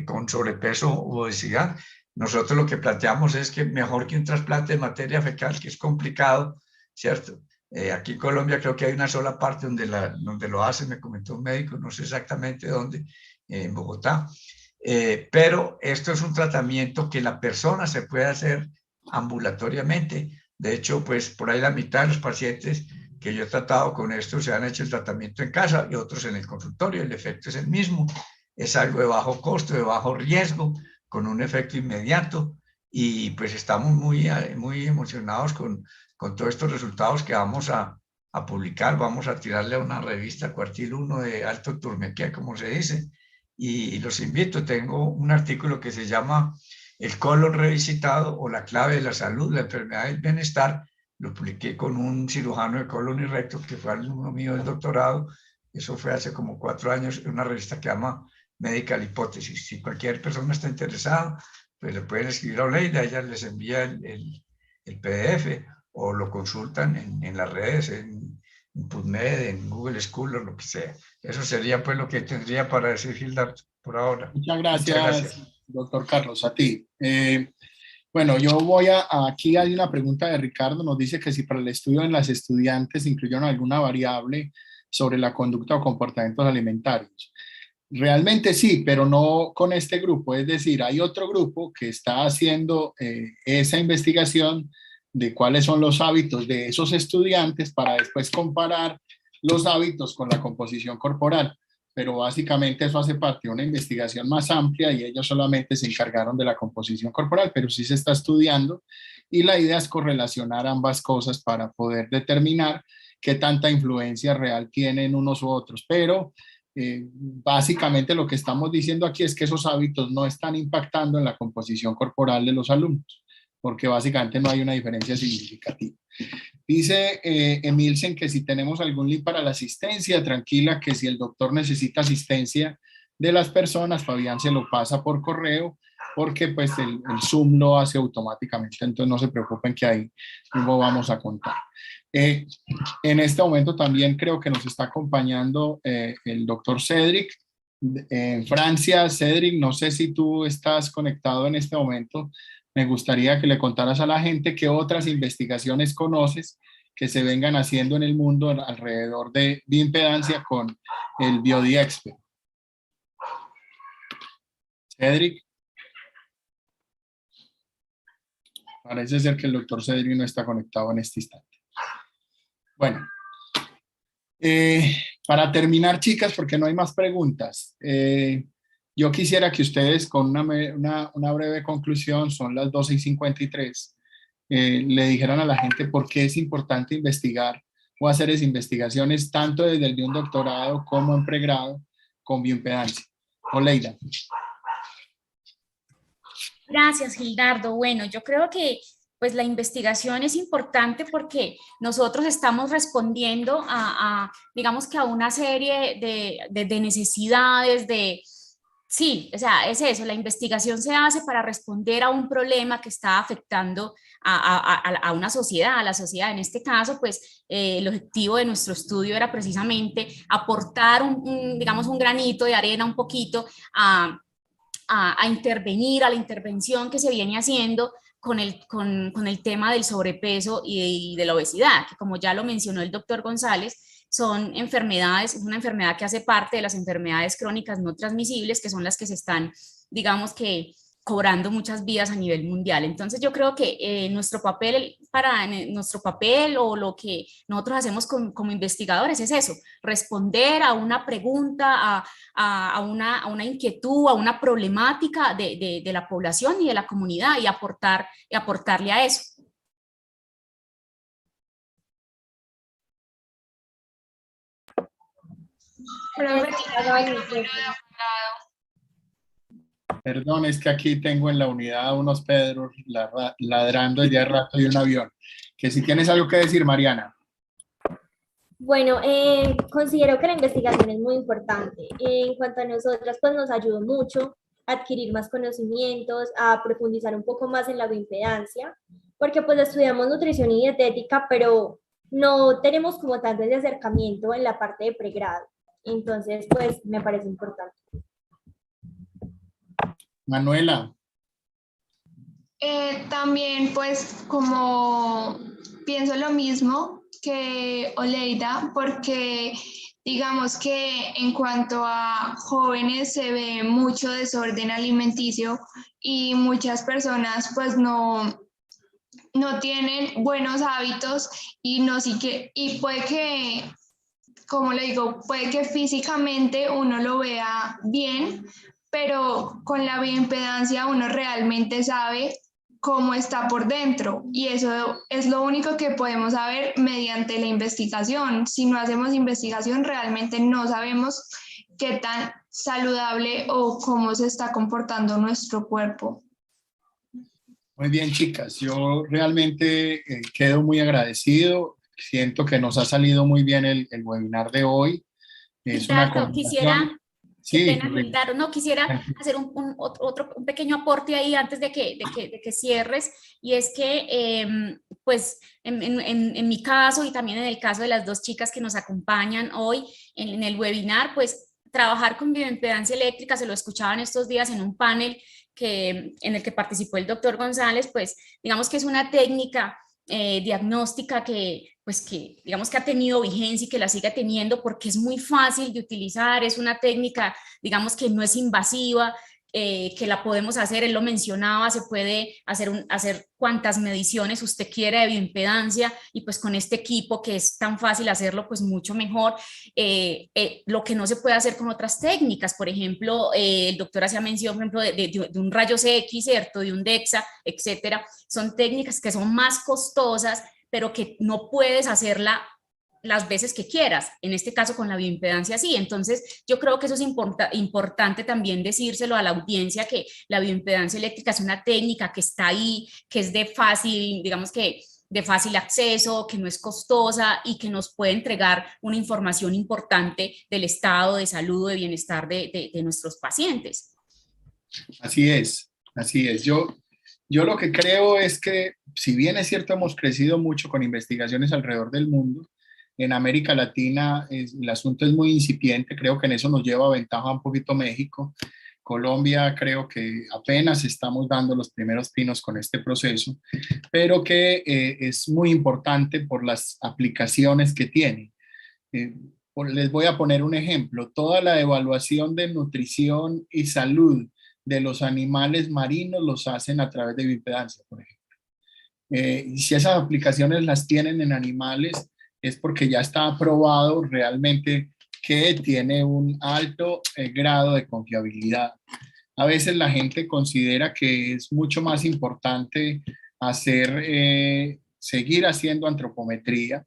E: con sobrepeso u obesidad. Nosotros lo que planteamos es que mejor que un trasplante de materia fecal, que es complicado, ¿cierto? Aquí en Colombia creo que hay una sola parte donde lo hacen, me comentó un médico, no sé exactamente dónde, en Bogotá. Pero esto es un tratamiento que la persona se puede hacer ambulatoriamente. De hecho, pues por ahí la mitad de los pacientes que yo he tratado con esto se han hecho el tratamiento en casa y otros en el consultorio. El efecto es el mismo. Es algo de bajo costo, de bajo riesgo, con un efecto inmediato. Y pues estamos muy emocionados con todos estos resultados que vamos a publicar. Vamos a tirarle a una revista Cuartil 1 de alto turmequé, como se dice. Y los invito, tengo un artículo que se llama El colon revisitado o la clave de la salud, la enfermedad del bienestar. Lo publiqué con un cirujano de colon y recto que fue alumno mío del doctorado. Eso fue hace como 4 años en una revista que se llama Medical Hypothesis. Si cualquier persona está interesada, pues le pueden escribir a Oleida, ella les envía el PDF o lo consultan en las redes, en PubMed, en Google Scholar, lo que sea. Eso sería pues lo que tendría para decir Gildardo por ahora.
A: Muchas gracias, doctor Carlos, a ti. Bueno, yo voy aquí hay una pregunta de Ricardo, nos dice que si para el estudio en las estudiantes incluyeron alguna variable sobre la conducta o comportamientos alimentarios. Realmente sí, pero no con este grupo, es decir, hay otro grupo que está haciendo esa investigación de cuáles son los hábitos de esos estudiantes para después comparar los hábitos con la composición corporal. Pero básicamente eso hace parte de una investigación más amplia y ellos solamente se encargaron de la composición corporal, pero sí se está estudiando y la idea es correlacionar ambas cosas para poder determinar qué tanta influencia real tienen unos u otros. Pero básicamente lo que estamos diciendo aquí es que esos hábitos no están impactando en la composición corporal de los alumnos, porque básicamente no hay una diferencia significativa. Dice Emilsen que si tenemos algún link para la asistencia, tranquila, que si el doctor necesita asistencia de las personas, Fabián se lo pasa por correo, porque pues el Zoom lo hace automáticamente, entonces no se preocupen que ahí mismo vamos a contar. En este momento también creo que nos está acompañando el doctor Cedric en Francia. Cedric, no sé si tú estás conectado en este momento. Me gustaría que le contaras a la gente qué otras investigaciones conoces que se vengan haciendo en el mundo alrededor de bioimpedancia con el BioDXP. Cedric. Parece ser que el doctor Cedric no está conectado en este instante. Bueno, para terminar, chicas, porque no hay más preguntas, yo quisiera que ustedes con una breve conclusión, son las 12:53, le dijeran a la gente por qué es importante investigar o hacer esas investigaciones tanto desde el de un doctorado como en pregrado con bioimpedancia. Oleida.
B: Gracias, Gildardo. Bueno, yo creo que pues la investigación es importante porque nosotros estamos respondiendo digamos que a una serie de necesidades, sí, o sea, es eso, la investigación se hace para responder a un problema que está afectando a una sociedad, a la sociedad. En este caso, pues el objetivo de nuestro estudio era precisamente aportar digamos, un granito de arena, un poquito a intervenir, a la intervención que se viene haciendo con el tema del sobrepeso y de la obesidad, que como ya lo mencionó el doctor González, son enfermedades, es una enfermedad que hace parte de las enfermedades crónicas no transmisibles, que son las que se están, digamos que cobrando muchas vidas a nivel mundial. Entonces yo creo que nuestro papel o lo que nosotros hacemos como investigadores es eso, responder a una pregunta, a una inquietud, a una problemática de la población y de la comunidad y aportarle a eso.
A: Perdón, es que aquí tengo en la unidad unos Pedros ladrando ya rato de un avión. Que si tienes algo que decir, Mariana.
C: Bueno, considero que la investigación es muy importante. En cuanto a nosotras, pues nos ayudó mucho a adquirir más conocimientos, a profundizar un poco más en la bioimpedancia, porque pues estudiamos nutrición y dietética, pero no tenemos como tanto ese acercamiento en la parte de pregrado. Entonces, pues me parece importante.
A: Manuela.
D: También pues como pienso lo mismo que Oleida, porque digamos que en cuanto a jóvenes se ve mucho desorden alimenticio y muchas personas pues no tienen buenos hábitos y puede que, como le digo, puede que físicamente uno lo vea bien, pero con la bioimpedancia uno realmente sabe cómo está por dentro y eso es lo único que podemos saber mediante la investigación. Si no hacemos investigación, realmente no sabemos qué tan saludable o cómo se está comportando nuestro cuerpo.
A: Muy bien, chicas. Yo realmente quedo muy agradecido. Siento que nos ha salido muy bien el webinar de hoy. Es una
B: quisiera...
A: Sí,
B: qué pena, Gildardo. No, quisiera hacer un pequeño aporte ahí antes de que cierres, y es que, pues, en mi caso y también en el caso de las dos chicas que nos acompañan hoy en el webinar, pues, trabajar con bioimpedancia eléctrica, se lo escuchaban estos días en un panel en el que participó el doctor González, pues, digamos que es una técnica diagnóstica pues que digamos que ha tenido vigencia y que la sigue teniendo porque es muy fácil de utilizar, es una técnica, digamos que no es invasiva, que la podemos hacer, él lo mencionaba, se puede hacer cuantas mediciones usted quiera de bioimpedancia y pues con este equipo que es tan fácil hacerlo, pues mucho mejor. Lo que no se puede hacer con otras técnicas, por ejemplo, el doctor hacía mención, por ejemplo, de un rayos X, ¿cierto? De un DEXA, etcétera. Son técnicas que son más costosas, pero que no puedes hacerla las veces que quieras, en este caso con la bioimpedancia sí. Entonces yo creo que eso es importante también decírselo a la audiencia, que la bioimpedancia eléctrica es una técnica que está ahí, que es de fácil, digamos que de fácil acceso, que no es costosa y que nos puede entregar una información importante del estado de salud o de bienestar de nuestros pacientes.
A: Así es, así es. Yo lo que creo es que, si bien es cierto, hemos crecido mucho con investigaciones alrededor del mundo, en América Latina el asunto es muy incipiente. Creo que en eso nos lleva ventaja un poquito México. Colombia creo que apenas estamos dando los primeros pinos con este proceso, pero que es muy importante por las aplicaciones que tiene. Les voy a poner un ejemplo. Toda la evaluación de nutrición y salud de los animales marinos los hacen a través de bioimpedancia, por ejemplo. Y si esas aplicaciones las tienen en animales, es porque ya está probado realmente que tiene un alto grado de confiabilidad. A veces la gente considera que es mucho más importante seguir haciendo antropometría,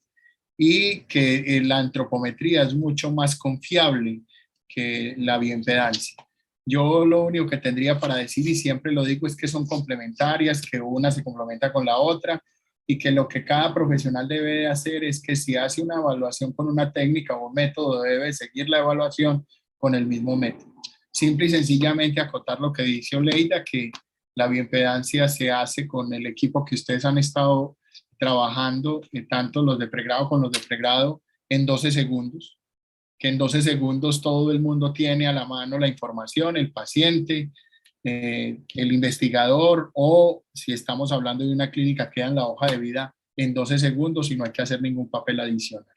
A: y que la antropometría es mucho más confiable que la bioimpedancia. Yo lo único que tendría para decir, y siempre lo digo, es que son complementarias, que una se complementa con la otra, y que lo que cada profesional debe hacer es que si hace una evaluación con una técnica o un método, debe seguir la evaluación con el mismo método. Simple y sencillamente acotar lo que dice Oleida, que la bioimpedancia se hace con el equipo que ustedes han estado trabajando, tanto los de pregrado como los de pregrado, en 12 segundos, que en 12 segundos todo el mundo tiene a la mano la información, el paciente, el investigador, o si estamos hablando de una clínica, queda en la hoja de vida en 12 segundos y no hay que hacer ningún papel adicional.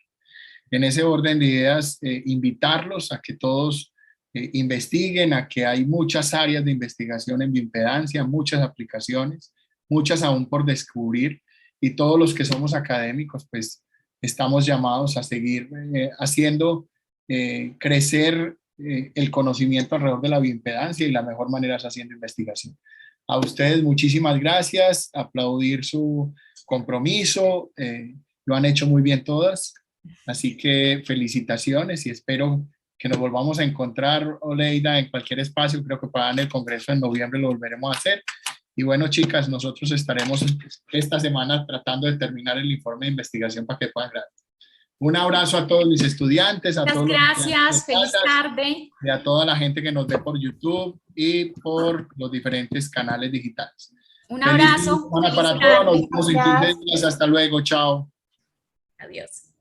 A: En ese orden de ideas, invitarlos a que todos investiguen, a que hay muchas áreas de investigación en bioimpedancia, muchas aplicaciones, muchas aún por descubrir, y todos los que somos académicos, pues estamos llamados a seguir haciendo crecer el conocimiento alrededor de la bioimpedancia, y la mejor manera es haciendo investigación. A ustedes muchísimas gracias, aplaudir su compromiso, lo han hecho muy bien todas, así que felicitaciones y espero que nos volvamos a encontrar, Oleida, en cualquier espacio. Creo que para el Congreso en noviembre lo volveremos a hacer. Y bueno, chicas, nosotros estaremos esta semana tratando de terminar el informe de investigación para que puedan grabar. Un abrazo a todos mis estudiantes, a todos
B: Muchas gracias, feliz tarde.
A: Y a toda la gente que nos ve por YouTube y por los diferentes canales digitales.
B: Un abrazo.
A: Feliz semana para todos, nos vemos en 15 días. Hasta luego, chao.
B: Adiós.